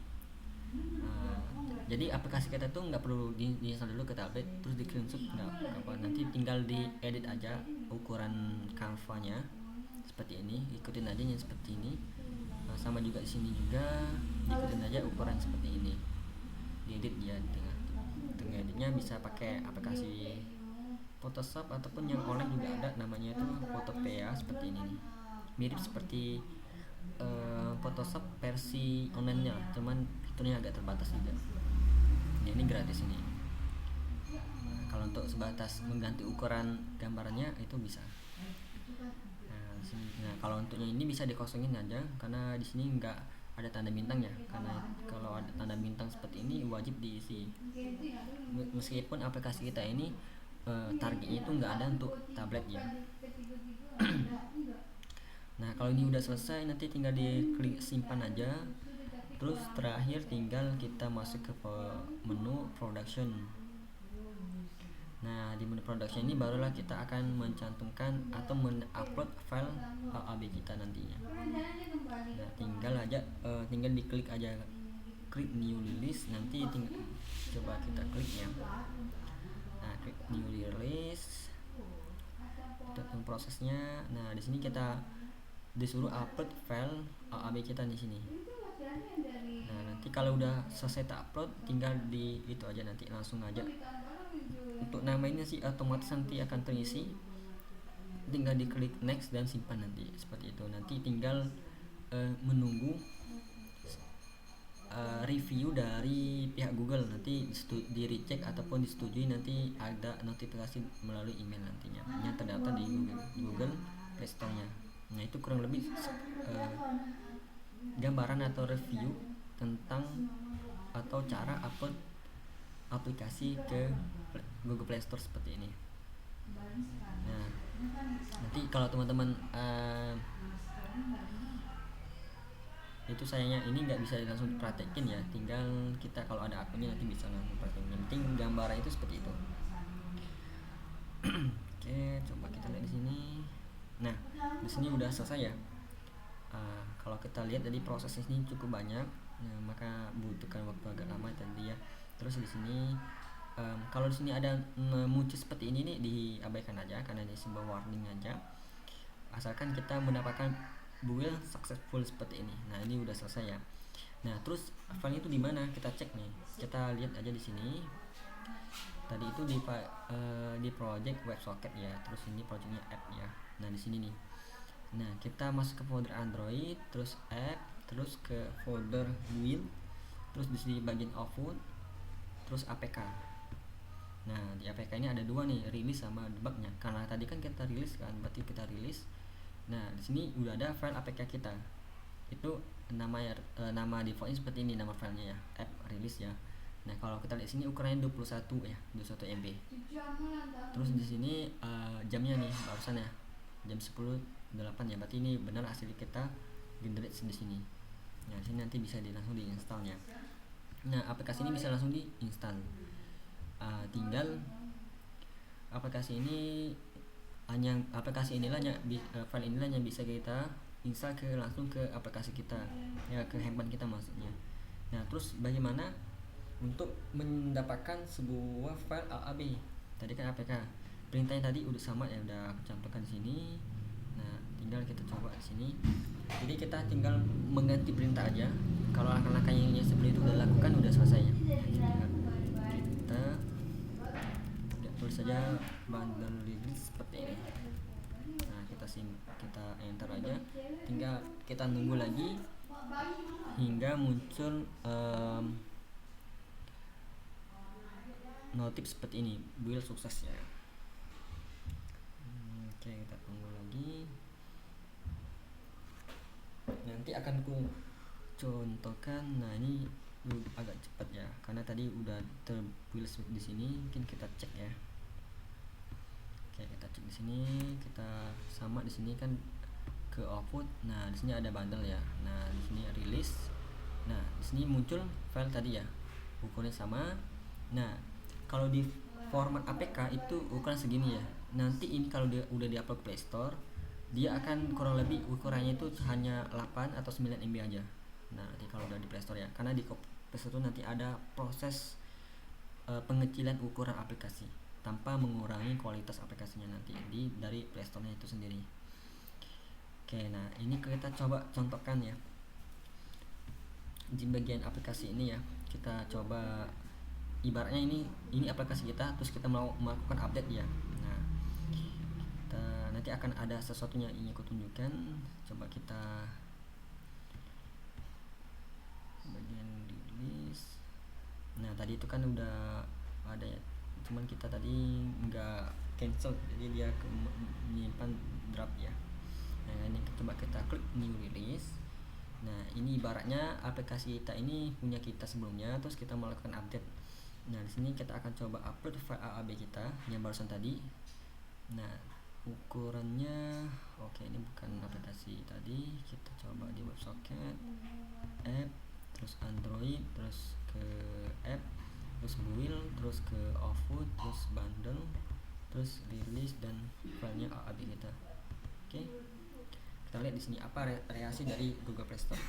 Jadi aplikasi kita tuh nggak perlu diinstal dulu ke tablet terus di screenshot, nggak apa, nanti tinggal diedit aja ukuran Canva-nya seperti ini, ikutin aja yang seperti ini. Sama juga di sini juga ikutin aja ukuran seperti ini, diedit ya. Tengah editnya bisa pakai aplikasi Photoshop ataupun yang online juga ada, namanya itu Photopea seperti ini nih. Mirip seperti Photoshop versi online-nya, cuman fiturnya agak terbatas juga. Ya, ini gratis ini. Nah, kalau untuk sebatas mengganti ukuran gambarnya itu bisa. Nah, kalau untuknya ini bisa dikosongin aja karena di sini nggak ada tanda bintang ya. Karena kalau ada tanda bintang seperti ini wajib diisi. Meskipun aplikasi kita ini targetnya itu nggak ada untuk tablet ya. Nah, kalau ini udah selesai nanti tinggal diklik simpan aja. Terus terakhir tinggal kita masuk ke menu production. Nah, di menu production ini barulah kita akan mencantumkan atau mengupload file AAB kita nantinya. Nah, tinggal diklik aja, klik new release, nanti coba kita klik ya. Nah, klik new release. Kita tunggu prosesnya. Nah, di sini kita disuruh upload file AAB kita di sini. Nah, nanti kalau udah selesai upload tinggal di itu aja, nanti langsung aja. Untuk namanya sih otomatis nanti akan terisi. Tinggal diklik next dan simpan nanti seperti itu. Nanti tinggal menunggu review dari pihak Google, nanti di recheck ataupun disetujui, nanti ada notifikasi melalui email nantinya yang terdaftar di Google Play Store-nya. Nah, itu kurang lebih gambaran atau review tentang atau cara upload aplikasi ke Google Play Store seperti ini. Nah, nanti kalau teman-teman itu sayangnya ini nggak bisa langsung praktekin ya, tinggal kita kalau ada akunnya nanti bisa langsung praktekin. Yang penting gambarnya itu seperti itu. Oke, coba kita lihat di sini. Nah, di sini udah selesai ya. Kalau kita lihat tadi prosesnya ini cukup banyak, ya, maka butuhkan waktu agak lama tadi ya. Terus di sini kalau di sini ada muncul seperti ini nih, diabaikan aja karena ini sebuah warning aja. Asalkan kita mendapatkan build successful seperti ini. Nah, ini udah selesai ya. Nah, terus file itu di mana? Kita cek nih. Kita lihat aja di sini. Tadi itu di project WebSocket ya. Terus ini projectnya app ya. Nah, di sini nih. Nah, kita masuk ke folder Android, terus app, terus ke folder build, terus di sini bagian output, terus APK. Nah, di APK ini ada dua nih, release sama debugnya. Karena tadi kan kita rilis kan, berarti kita rilis. Nah, di sini udah ada file APK kita. Itu nama defaultnya seperti ini nama filenya ya, app release ya. Nah, kalau kita lihat sini ukurannya 21 ya, 21 MB. Terus di sini jamnya nih barusan ya, jam 10.08 ya, berarti ini benar hasil kita generate di sini. Nah, di sini nanti bisa langsung diinstalnya. Nah, aplikasi ini bisa langsung diinstal. Tinggal aplikasi ini file inilah yang bisa kita install langsung ke aplikasi kita ya, ke handphone kita maksudnya. Nah, terus bagaimana untuk mendapatkan sebuah file AAB? Tadi kan APK, perintahnya tadi udah sama ya, udah aku cantumkan di sini. Nah, tinggal kita coba di sini. Jadi kita tinggal mengganti perintah aja. Kalau langkah-langkah yang sebelum itu udah lakukan, udah selesai ya. Kita tulis saja bundle release seperti ini. Nah, kita enter aja. Tinggal kita nunggu lagi hingga muncul notif seperti ini, build sukses ya. Oke, kita tunggu lagi. Nanti akan ku contohkan. Nah, ini agak cepat ya karena tadi udah terbuild di sini. Mungkin kita cek ya. Oke, Oke, kita cek di sini, kita sama di sini kan ke output. Nah, di sini ada bundle ya. Nah, di sini release. Nah, di sini muncul file tadi ya. Ukurannya sama. Nah, kalau di format APK itu ukuran segini ya. Nanti ini kalau dia udah diupload ke Play Store, dia akan kurang lebih ukurannya itu hanya 8 atau 9 MB aja. Nah, nanti kalau udah di Play Store ya. Karena di Play Store itu nanti ada proses pengecilan ukuran aplikasi tanpa mengurangi kualitas aplikasinya nanti dari Play Store-nya itu sendiri. Oke, nah ini kita coba contohkan ya. Di bagian aplikasi ini ya, kita coba ibaratnya ini aplikasi kita, terus kita mau melakukan update ya. Nah, kita nanti akan ada sesuatunya ini aku tunjukkan. Coba kita bagian release. Nah, tadi itu kan udah ada ya, cuman kita tadi nggak cancel, jadi dia menyimpan draft ya. Nah, ini coba kita klik new release. Nah, ini ibaratnya aplikasi kita ini punya kita sebelumnya, terus kita melakukan update. Nah, di sini kita akan coba upload file AAB kita yang barusan tadi. Nah, ukurannya oke, ini bukan aplikasi tadi. Kita coba di WebSocket, app, terus Android, terus ke app, terus build, terus ke output, terus bundle, terus release, dan filenya AAB kita. Oke, kita lihat di sini apa reaksi dari Google Play Store.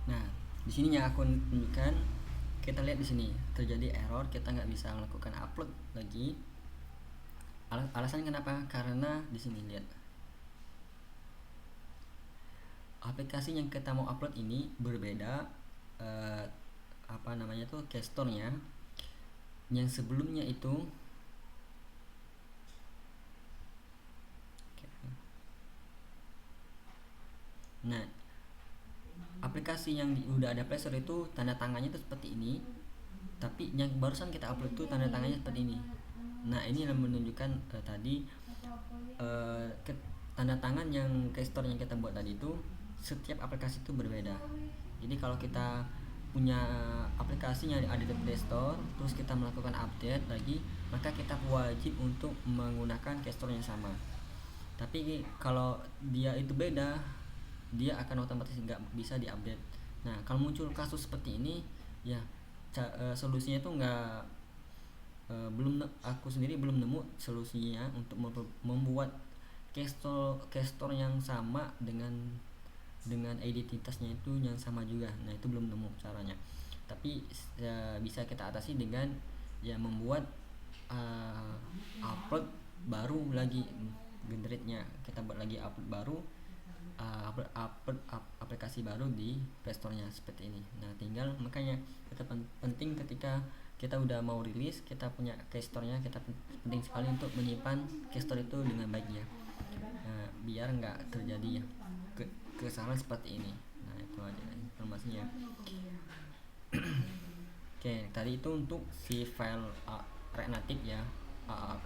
Nah, di sini yang aku tunjukkan, kita lihat di sini terjadi error, kita nggak bisa melakukan upload lagi. Alasannya kenapa? Karena di sini lihat, aplikasi yang kita mau upload ini berbeda, apa namanya tuh, gesturnya. Yang sebelumnya itu nah, aplikasi yang udah ada Play Store itu tanda tangannya itu seperti ini, tapi yang barusan kita upload itu tanda tangannya seperti ini. Nah, ini yang menunjukkan tadi tanda tangan yang gesture yang kita buat tadi itu setiap aplikasi itu berbeda. Jadi kalau kita punya aplikasi yang ada di Play Store, terus kita melakukan update lagi, maka kita wajib untuk menggunakan gesture yang sama. Tapi kalau dia itu beda, dia akan otomatis nggak bisa diupdate. Nah, kalau muncul kasus seperti ini ya, solusinya itu nggak, aku sendiri belum nemu solusinya untuk membuat gesture yang sama dengan identitasnya itu yang sama juga. Nah, itu belum nemu caranya, tapi bisa kita atasi dengan ya membuat upload baru lagi, generate-nya kita buat lagi upload baru, upload aplikasi baru di Play Store-nya seperti ini. Nah, tinggal makanya kita penting ketika kita udah mau rilis, kita punya gesture-nya, kita penting sekali untuk menyimpan gesture itu dengan baik ya. Nah, biar nggak terjadi ya kesalahan seperti ini. Nah, itu aja informasinya. Oke, tadi itu untuk si file React Native ya.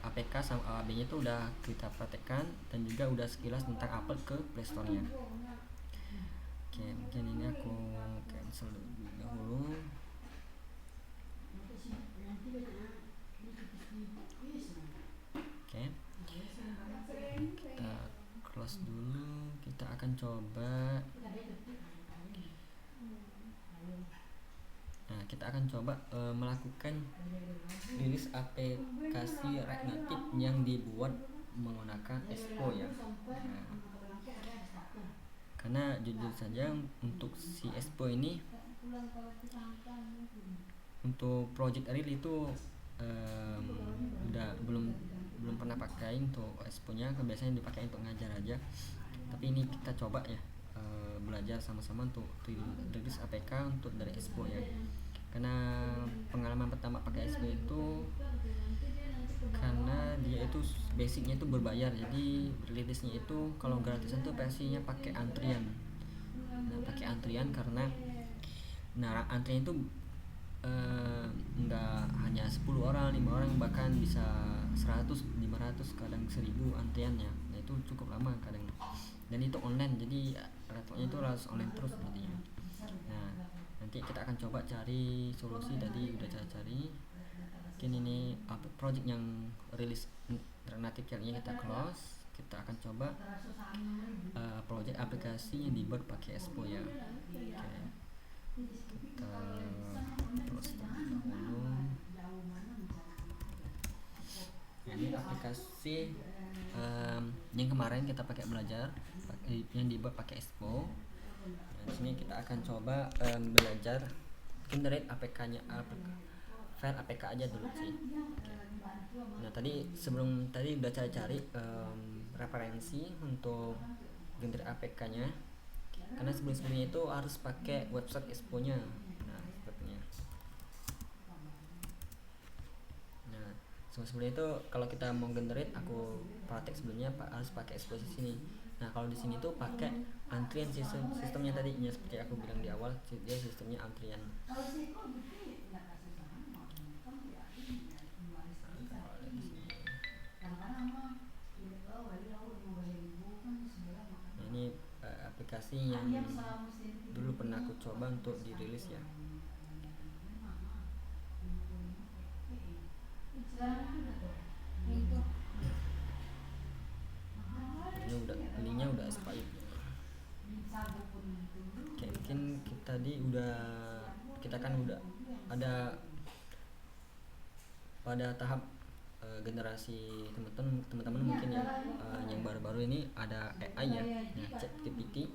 APK sama AAB-nya itu udah kita praktekkan, dan juga udah sekilas tentang upload ke Play Store-nya. Oke, mungkin ini aku cancel dahulu. Oke, kita close dulu. Kita akan coba. Nah, kita akan coba melakukan rilis aplikasi React Native yang dibuat menggunakan Expo ya. Nah, karena jujur saja untuk si Expo ini, untuk project real itu udah belum pernah pakai untuk Expo-nya, biasanya dipakai untuk ngajar aja. Tapi ini kita coba ya, belajar sama-sama untuk rilis APK untuk dari Expo ya. Karena pengalaman pertama pakai Expo itu karena dia itu basicnya itu berbayar, jadi rilisnya itu kalau gratisan tuh versinya pakai antrian. Nah pakai antrian karena antrian itu nggak hanya 10 orang, 5 orang, bahkan bisa 100, 500, kadang 1000 antriannya. Nah itu cukup lama kadang, dan itu online, jadi laptopnya itu harus online terus jadinya. Nah nanti kita akan coba cari solusi, tadi udah cari. Mungkin ini project yang rilis alternatif caranya kita close. Kita akan coba project aplikasi yang dibuat pakai Expo ya. Oke. Kita close terlebih dahulu. Ini aplikasi yang kemarin kita pakai belajar, yang dibuat pakai Expo. Nah, di sini kita akan coba belajar generate APK-nya, file APK aja dulu sih. Nah tadi udah cari referensi untuk generate APK-nya, karena sebelumnya itu harus pakai website Expo-nya. Nah sepertinya. Nah sebelumnya itu kalau kita mau generate, aku praktek sebelumnya harus pakai Expo di sini. Nah kalau di sini tuh pakai antrian sistemnya tadinya, seperti aku bilang di awal, dia sistemnya antrian. Nah, ini aplikasi yang dulu pernah aku coba untuk dirilis ya. Ini linknya udah expired. Oke, mungkin kita kan udah ada pada tahap generasi teman-teman mungkin ya, yang baru-baru ini ada AI ya, nah ChatGPT.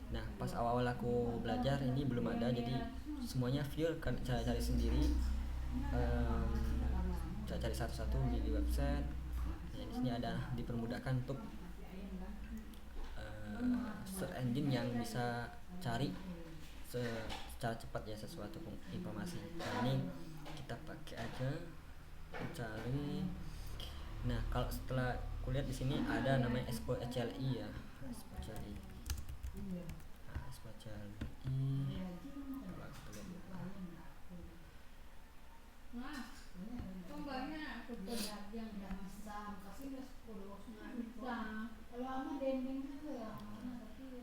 Nah pas awal-awal aku belajar ini belum ada, jadi semuanya viewer kan cari sendiri, cari satu-satu di website. Nah, di sini ada dipermudahkan untuk search engine yang bisa cari secara cepat ya sesuatu informasi. Nah ini kita pakai aja cari. Nah kalau setelah kulihat di sini ada namanya Expo CLI ya, Expo CLI. Nah, Expo CLI.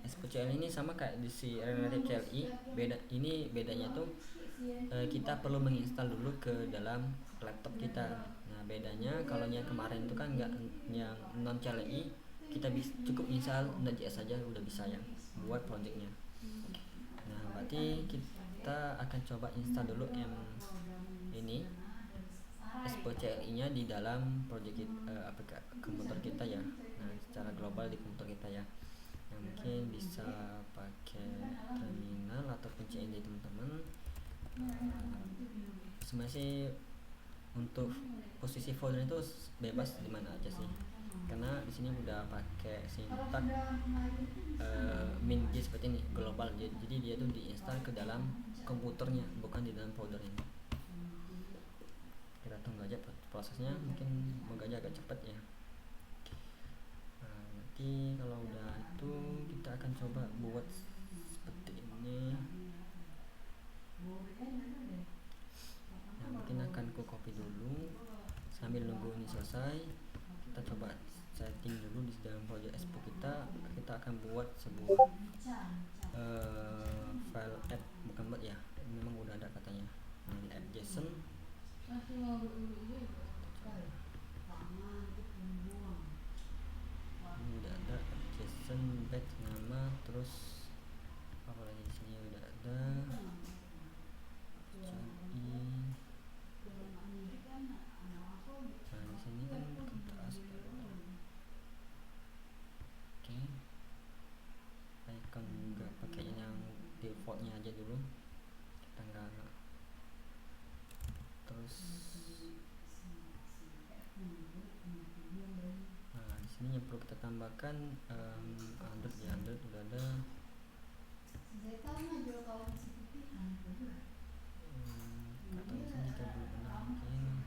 Expo CLI ini sama kayak di si Renative CLI, bedanya tuh kita perlu menginstal dulu ke dalam laptop kita. Nah bedanya kalau yang kemarin itu kan nggak, yang non CLI kita cukup install Node.js saja udah bisa ya buat projectnya. Nah berarti kita akan coba install dulu yang ini Expo CLI nya di dalam project komputer kita ya. Nah secara global di komputer kita ya. Nah, mungkin bisa pakai terminal ataupun CMD teman-teman. Sebenarnya sih untuk posisi folder itu bebas di mana aja sih, karena di sini udah pakai sintak min seperti ini global, jadi dia tuh diinstal ke dalam komputernya bukan di dalam folder ini. Kita tunggu aja prosesnya, mungkin moga aja agak cepat ya. Nah, nanti kalau udah itu kita akan coba buat seperti ini. Nah, mungkin akan ku copy dulu sambil nunggu ini selesai. Kita coba setting dulu di dalam project Expo kita. Kita akan buat sebuah file app, bukan buat ya, memang udah ada katanya. Nah, di app JSON. Ini udah ada JSON batch nama, terus apa lagi di sini udah ada. Nah di sini kan kita oke, icon nggak pakai yang defaultnya aja dulu, kita nggak terus. Nah di sini yang perlu kita tambahkan Android ya, Android udah ada. Atau di sini kita belum pernah mungkin.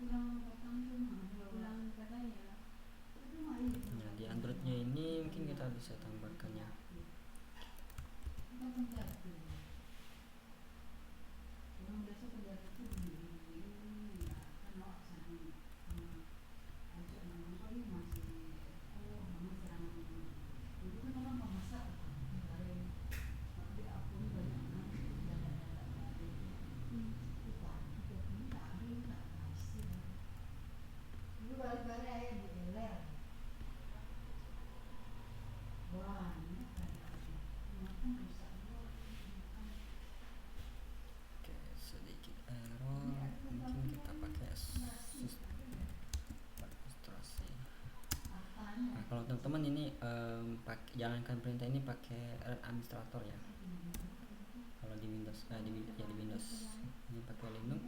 Nah, di Androidnya ini mungkin kita bisa tambahkan ya. Oke, sedikit error, mungkin kita pakai ilustrasi. Nah, kalau teman-teman ini jalankan perintah ini pakai administrator ya. Kalau di Windows, di Windows ini pakai Linux.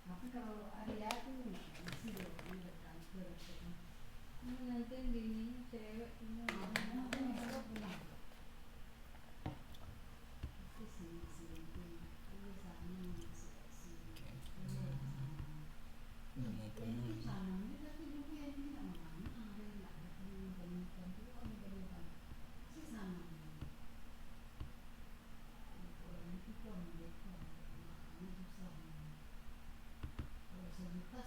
Tapi kalau Arya tuh masih udah transfer. Nanti gini cewek ini Udah mau penuh.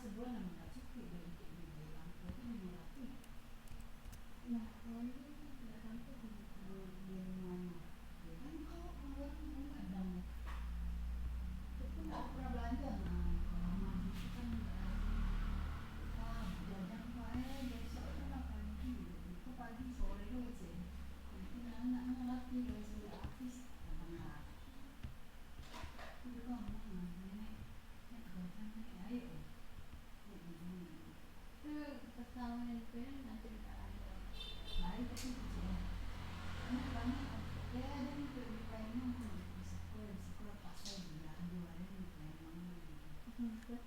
Sebulan nggak cukup dari bilang, tapi murah. nah ini nggak sampai di Di rumahnya, ya kan kalau keluar nggak ada. Itu nggak pernah belanja, nah lama gitu kan jajan besok kan pagi, itu pagi sore dulu sih. Nanti anak-anak latih kalau sudah habis, kadang-kadang. Itu kan nenek ayo. itu pertama itu nanti kita ada Lari ke situ sih. Karena banyak ya ada nih di Palembang tuh di sekolah pasal di Landu ada di Palembang. terus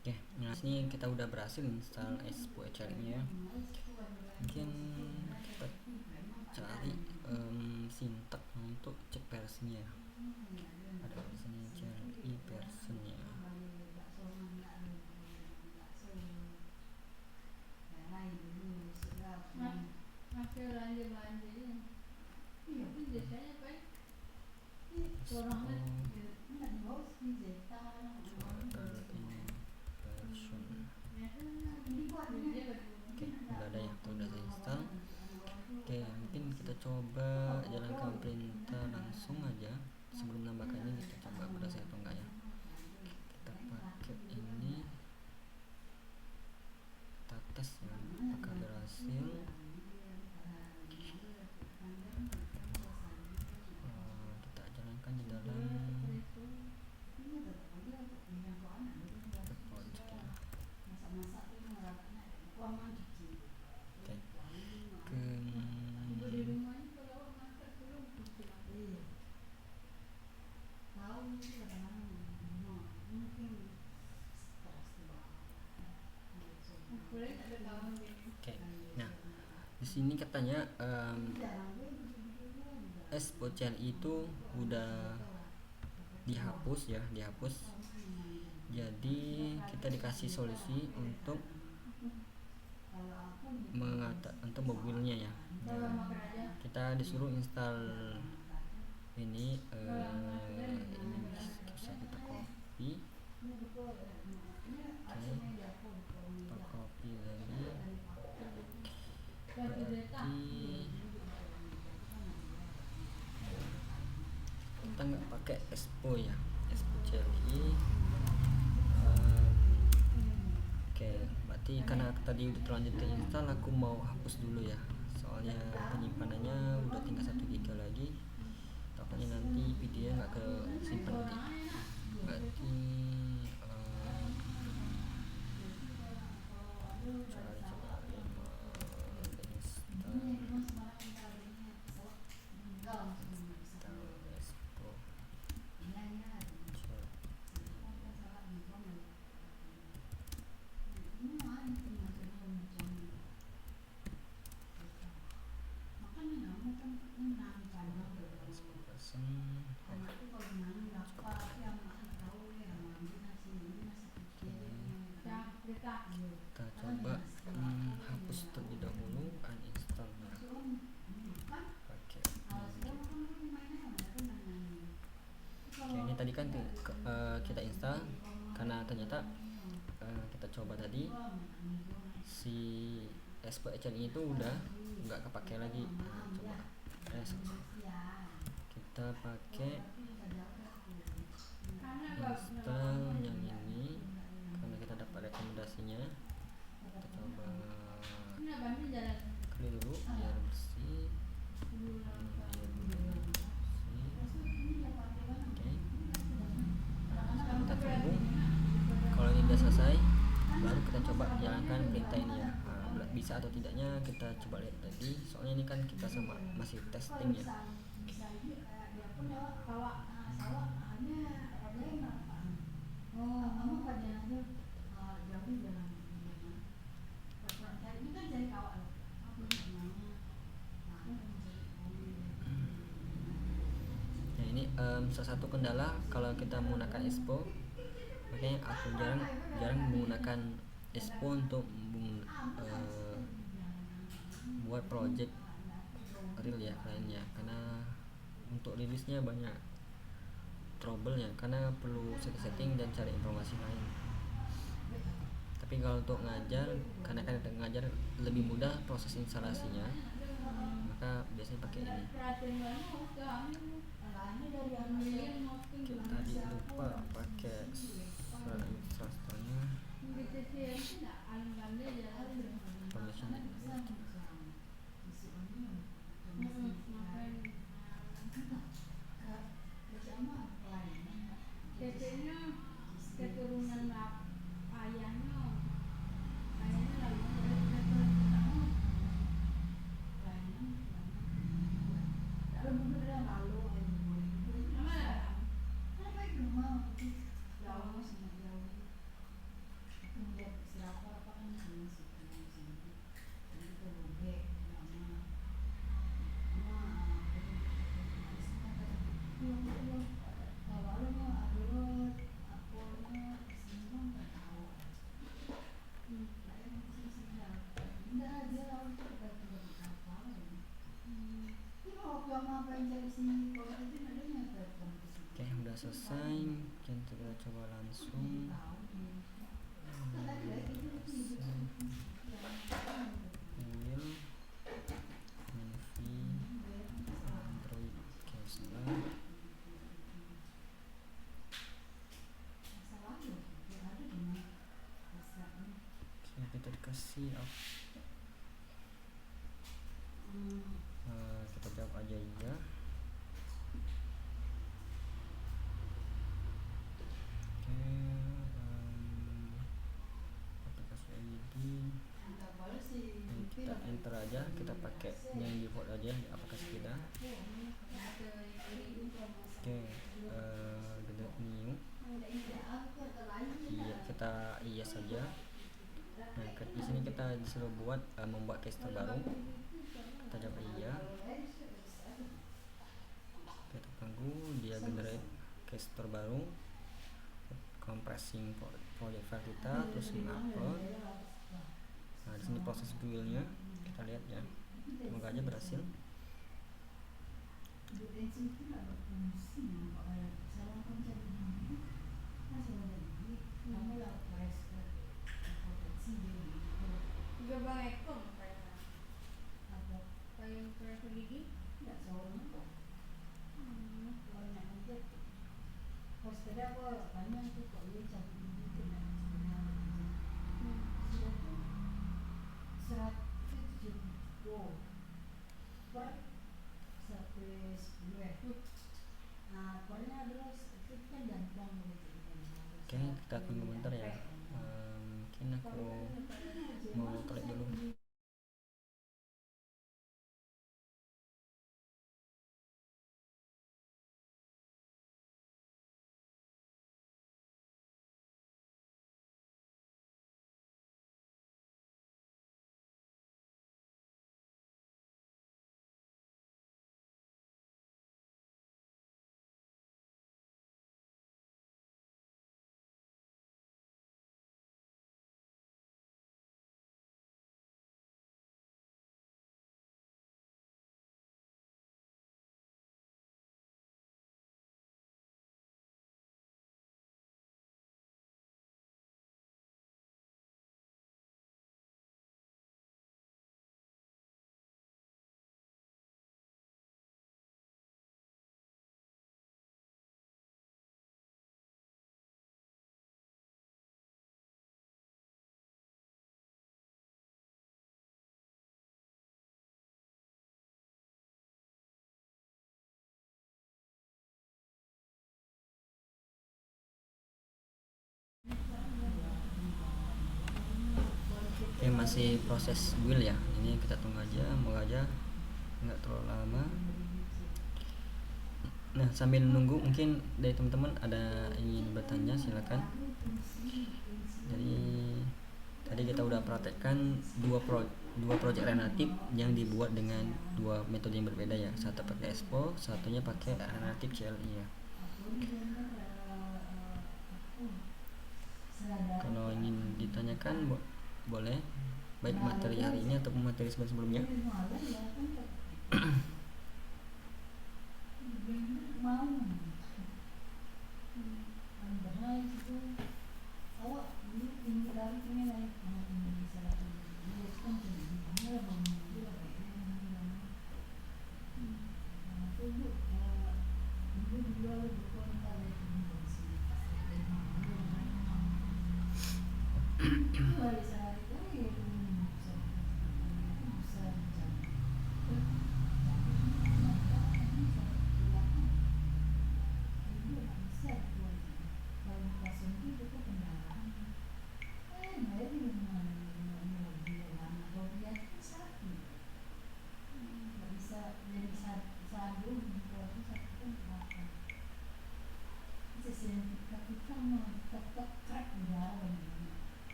Oke, nah sini kita udah berhasil install SPOCL nya. Mungkin kita cari sintak untuk cek versinya. Ada di sini CLI versinya. masih belanja ini itu biasanya kan orang kan Version. biasanya Oke, udah ada ya, tuh udah saya install. Oke, mungkin kita coba jalankan perintah langsung aja. Sebelum nambahkan ini kita coba berhasil atau enggak ya. Kita pakai ini, kita tes ya, apakah berhasil. Kita jalankan di dalam project ya. Oke, di rumahnya kalau masak dulu boleh ada kawan gitu oke. Nah, di sini katanya SPOCL itu udah dihapus ya, dihapus. Jadi kita dikasih solusi untuk untuk mobilnya ya. Nah, kita disuruh install ini bisa kita copy. Kita copy lagi. Berarti kita nggak pakai SPO ya, SPO CLI. Oke, berarti karena tadi udah terlanjur terinstall, aku mau hapus dulu ya. Soalnya penyimpanannya udah tinggal 1 GB lagi. Takutnya nanti videonya nggak ke simpan nanti. Berarti coba install Expo. Kita coba hapus terlebih dahulu, uninstall ya. Oke. Oke, ini tadi kan kita install, karena ternyata kita coba tadi si Expo HN itu udah nggak kepake lagi. Nah, coba kita pakai install yang ini karena kita dapat rekomendasinya. Kita coba clear dulu biar bersih. Oke, kita tunggu. Kalau ini udah selesai, baru kita coba jalankan perintah ini ya. Bisa atau tidaknya kita coba lihat tadi. Soalnya ini kan kita masih testing ya. Nah ini salah satu kendala kalau kita menggunakan Expo, makanya aku jarang menggunakan Expo untuk buat project real ya kalian ya, karena untuk rilisnya banyak trouble nya karena perlu setting dan cari informasi lain. Tapi kalau untuk ngajar, karena kan ngajar lebih mudah proses instalasinya, maka biasanya pakai ini. Oke, tadi lupa pakai infrastrukturnya. Permission. Keturunan ayahnya Oke, udah selesai. Kita coba langsung. Will Android Casella. Oke, kita kasih kita jawab aja iya. Aplikasi ID kita enter aja, kita pakai yang default aja di aplikasi kita. Oke, delete new. Iya, kita iya saja. Nah, di sini kita disuruh membuat caster baru. Kita jawab iya. Kita tunggu dia generate caster baru, compressing project file kita, terus mengupload. Nah, di sini proses build-nya kita lihat ya. Semoga aja berhasil. Oke, kita tunggu bentar ya. Mungkin aku mau toilet dulu. Oke, masih proses build ya. Ini kita tunggu aja, moga aja nggak terlalu lama. Nah, sambil nunggu mungkin dari teman-teman ada ingin bertanya, silakan. Jadi tadi kita udah praktekkan dua project renatif yang dibuat dengan dua metode yang berbeda ya. Satu pakai Expo, satunya pakai renatif CLI ya. Kalau ingin ditanyakan boleh, baik materi hari ini ataupun materi sebelumnya.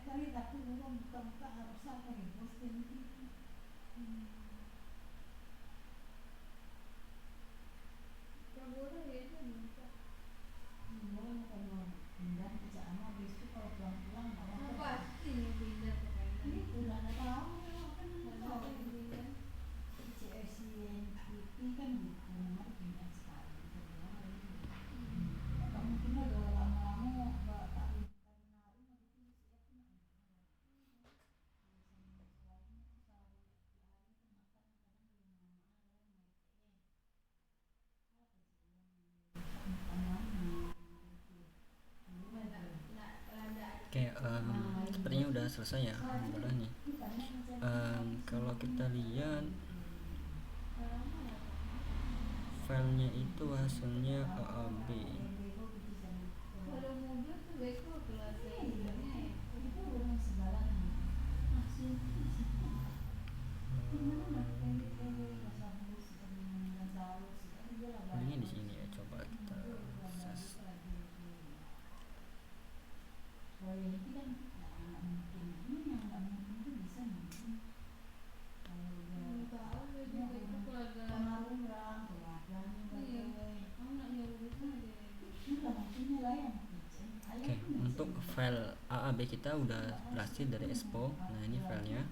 kali tapi belum buka-buka harus apa ya bos dan itu. Boleh ya itu minta. Boleh kalau pindah ke sana besok kalau pulang-pulang nggak apa-apa. Pasti nih pindah ke Medan. Itu nggak ada tahu kan Karena tahu. yang pindah. CSCNPT kan gitu, memang pindah sekali. Nggak mungkin lah kalau lama-lama nggak tak menarik gitu siapa nak. Oke, sepertinya udah selesai ya obrolannya. Kalau kita lihat filenya itu hasilnya AAB. Kalau mobil tuh beko kelas sebenarnya ya. Itu orang sebaran masih Linknya di sini ya, coba kita search. Oh ya ini kan nggak mungkin, ini yang nggak mungkin itu bisa mungkin kalau Belum tahu ya juga itu keluarga. pengaruh orang keluarganya Iya. bagai Anaknya urusan aja. ini lah maksudnya lah yang Oke, untuk file AAB kita udah berhasil dari Expo. Nah, ini filenya.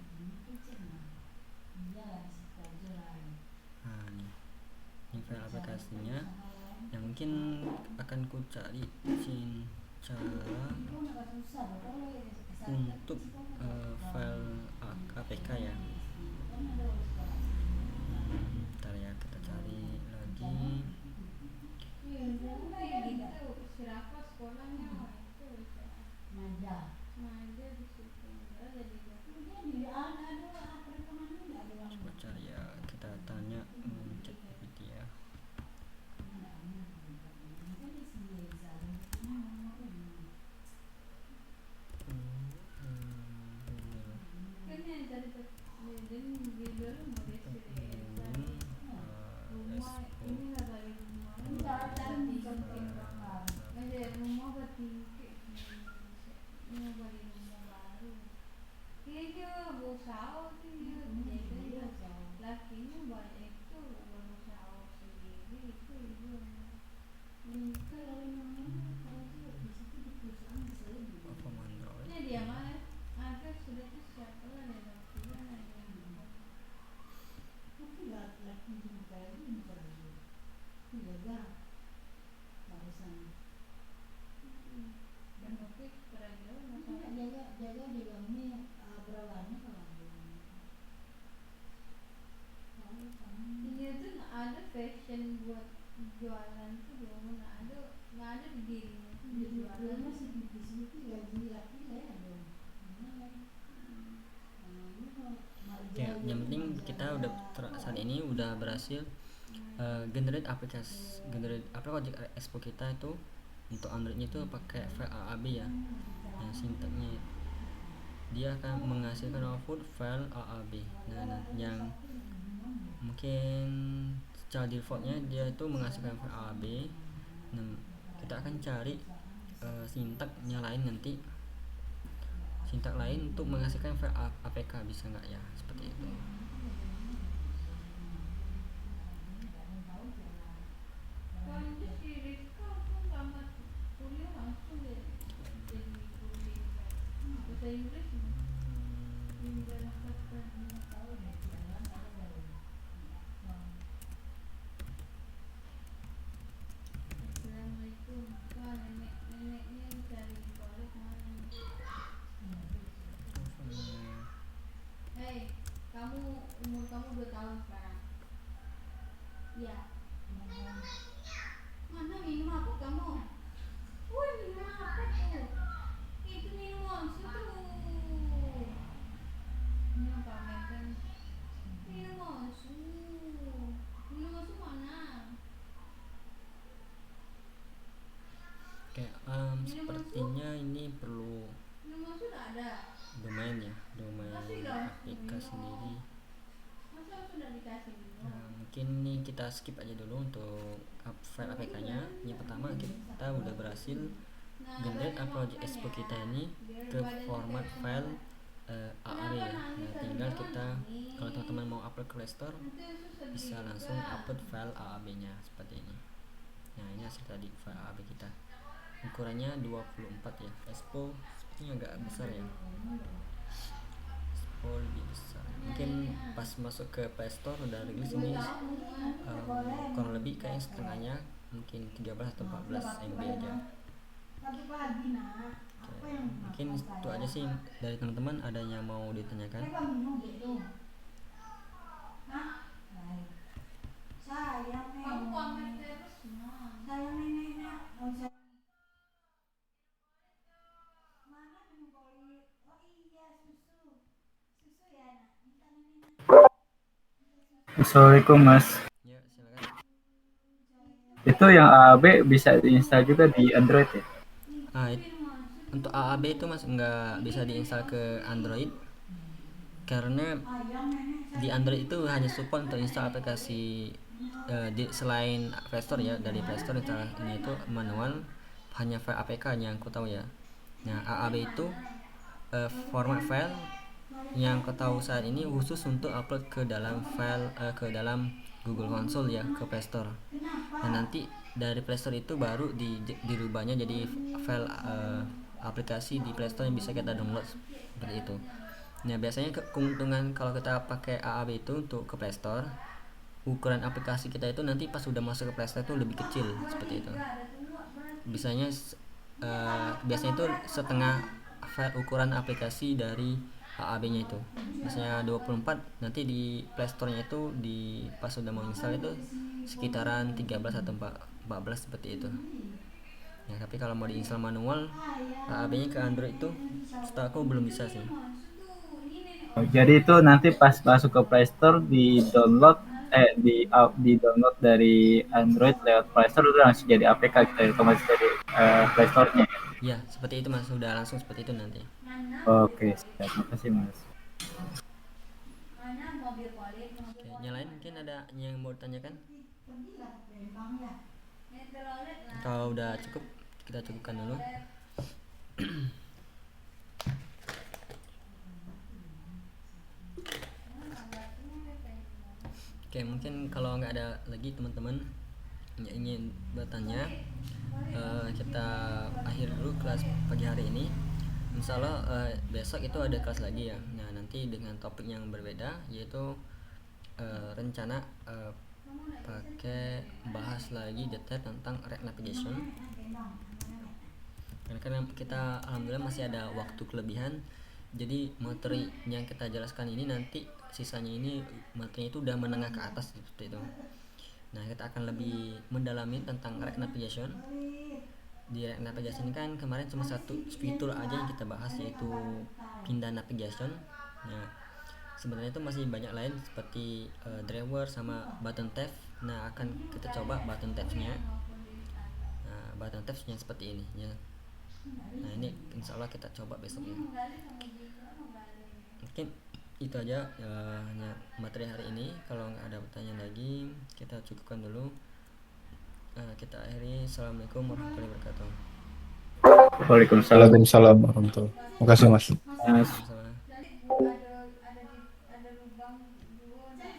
Nah, ini file aplikasinya. Yang mungkin akan ku cari cara untuk file APK ya. Bentar ya, kita cari lagi. Iya, gitu. Siapa sekolahnya itu bisa. Maja. Maja di situ. Enggak jadi Kemudian di ada apa rekamannya nggak ada yang Coba cari ya, kita tanya ChatGPT ya. kan yang cari dan video mau desi rumah ini nggak kali rumah ada rumah bertinggi ini balik rumah baru dia bosau dia lakinya banyak itu bosau sendiri itu kalau memang kalau itu di situ di perusahaan bisa lebih. Apa Android? ini dia mah ada sudah itu siapa lah ya lakinya ada Tapi laki juga ini kalau jaga barisan dan oke kerja masalah jaga di dalamnya berawalnya kalau ini tuh nggak ada fashion buat jualan tuh belum nggak ada di dirinya tuh jualan masih di sini tuh gaji laki lah ya dong. Ya, yang penting kita udah saat ini udah berhasil generate project Expo kita itu untuk Androidnya itu pakai file AAB ya. Yang sintaknya dia akan menghasilkan output file AAB. Nah, yang mungkin secara defaultnya dia itu menghasilkan file AAB. Nah, kita akan cari sintaknya lain nanti. Sintak lain untuk menghasilkan file APK bisa nggak ya, seperti itu. kalau itu si Rizka tuh tamat kuliah langsung deh jadi kuliah bahasa Inggris pindah ke Assalamualaikum. Wah, neneknya cari di toilet mana? Hei, kamu umur kamu 2 tahun sekarang. Iya. Mana minum apa kamu? Wih, minum apa tuh? Itu minum monster tuh. Minum pamerkan. Minum monster. Minum monster mana? Oke, sepertinya ini perlu Minum sudah ada. domain ya, domain Kasih dong. APK sendiri. Masa sudah dikasih dulu? Nah, mungkin ini kita skip aja dulu untuk file APK-nya. Yang pertama kita udah berhasil generate project expo kita ini ke format file AAW ya. Nah, tinggal kita kalau teman-teman mau upload ke Play Store bisa langsung upload file AAB-nya seperti ini. Nah, ini hasil tadi file AAB kita. Ukurannya 24 ya. Expo sepertinya agak besar ya. Expo lebih besar. Mungkin pas masuk ke Play Store udah rilis ini kurang lebih kayak setengahnya, mungkin 13 atau 14 MB aja. Pagi-pagi nak, apa yang Mungkin itu aja sih dari teman-teman. Ada yang mau ditanyakan? minum gitu. Nah, baik. Sayang Kamu komen nenek. terus mah. Sayang nenek. Oh, sayang. Mana minum kopi? Oh iya, susu. Susu ya, nak. Minta nenek. Assalamualaikum Mas. Ya, silakan. Itu yang AAB bisa diinstal juga di Android ya? Untuk AAB itu mas nggak bisa diinstal ke Android karena di Android itu hanya support untuk install aplikasi selain Play Store ya. Dari Play Store instalnya itu manual, hanya file APK yang aku tahu ya. Nah, AAB itu format file yang aku tahu saat ini khusus untuk upload ke dalam file ke dalam Google Console ya, ke Play Store. Nah, nanti dari Play Store itu baru dirubahnya jadi file aplikasi di Play Store yang bisa kita download seperti itu. Nah, biasanya keuntungan kalau kita pakai AAB itu untuk ke Play Store, ukuran aplikasi kita itu nanti pas sudah masuk ke Play Store itu lebih kecil seperti itu. Biasanya itu setengah file ukuran aplikasi dari AAB-nya itu. Misalnya 24, nanti di Play Store-nya itu pas sudah mau install itu sekitaran 13 atau 14 seperti itu. Ya, tapi kalau mau diinstal manual AAB-nya ke Android itu setahu aku belum bisa sih. Oh, jadi itu nanti pas masuk ke Play Store di download dari Android lewat Play Store itu langsung jadi APK gitu ya, otomatis dari Play Store-nya. Ya, seperti itu Mas, sudah langsung seperti itu nanti. Oke, siap. Terima kasih Mas. Mana mobil kulit? Oke, yang lain mungkin ada yang mau ditanyakan? Kalau udah cukup, kita cukupkan dulu. Oke, mungkin kalau nggak ada lagi teman-teman yang ingin bertanya, kita akhir dulu kelas pagi hari ini. Insya Allah besok itu ada kelas lagi ya. Nah, nanti dengan topik yang berbeda, yaitu rencana pakai bahas lagi detail tentang React Navigation. Karena kita alhamdulillah masih ada waktu kelebihan, jadi materi yang kita jelaskan ini nanti sisanya ini materinya itu udah menengah ke atas seperti itu. Nah, kita akan lebih mendalami tentang React Navigation. Di React Navigation ini kan kemarin cuma satu fitur aja yang kita bahas, yaitu pindah navigation. Nah, sebenarnya itu masih banyak lain seperti driver sama button tab. Nah, akan kita coba button tabs-nya. Nah, button tabs-nya seperti ini ya. Nah, ini insya Allah kita coba besok ya. Mungkin itu aja materi hari ini. Kalau nggak ada pertanyaan lagi, kita cukupkan dulu. Kita akhiri. Assalamualaikum warahmatullahi wabarakatuh. Waalaikumsalam. Waalaikumsalam warahmatullahi wabarakatuh. Terima kasih Mas. Mas. Ada lubang dua di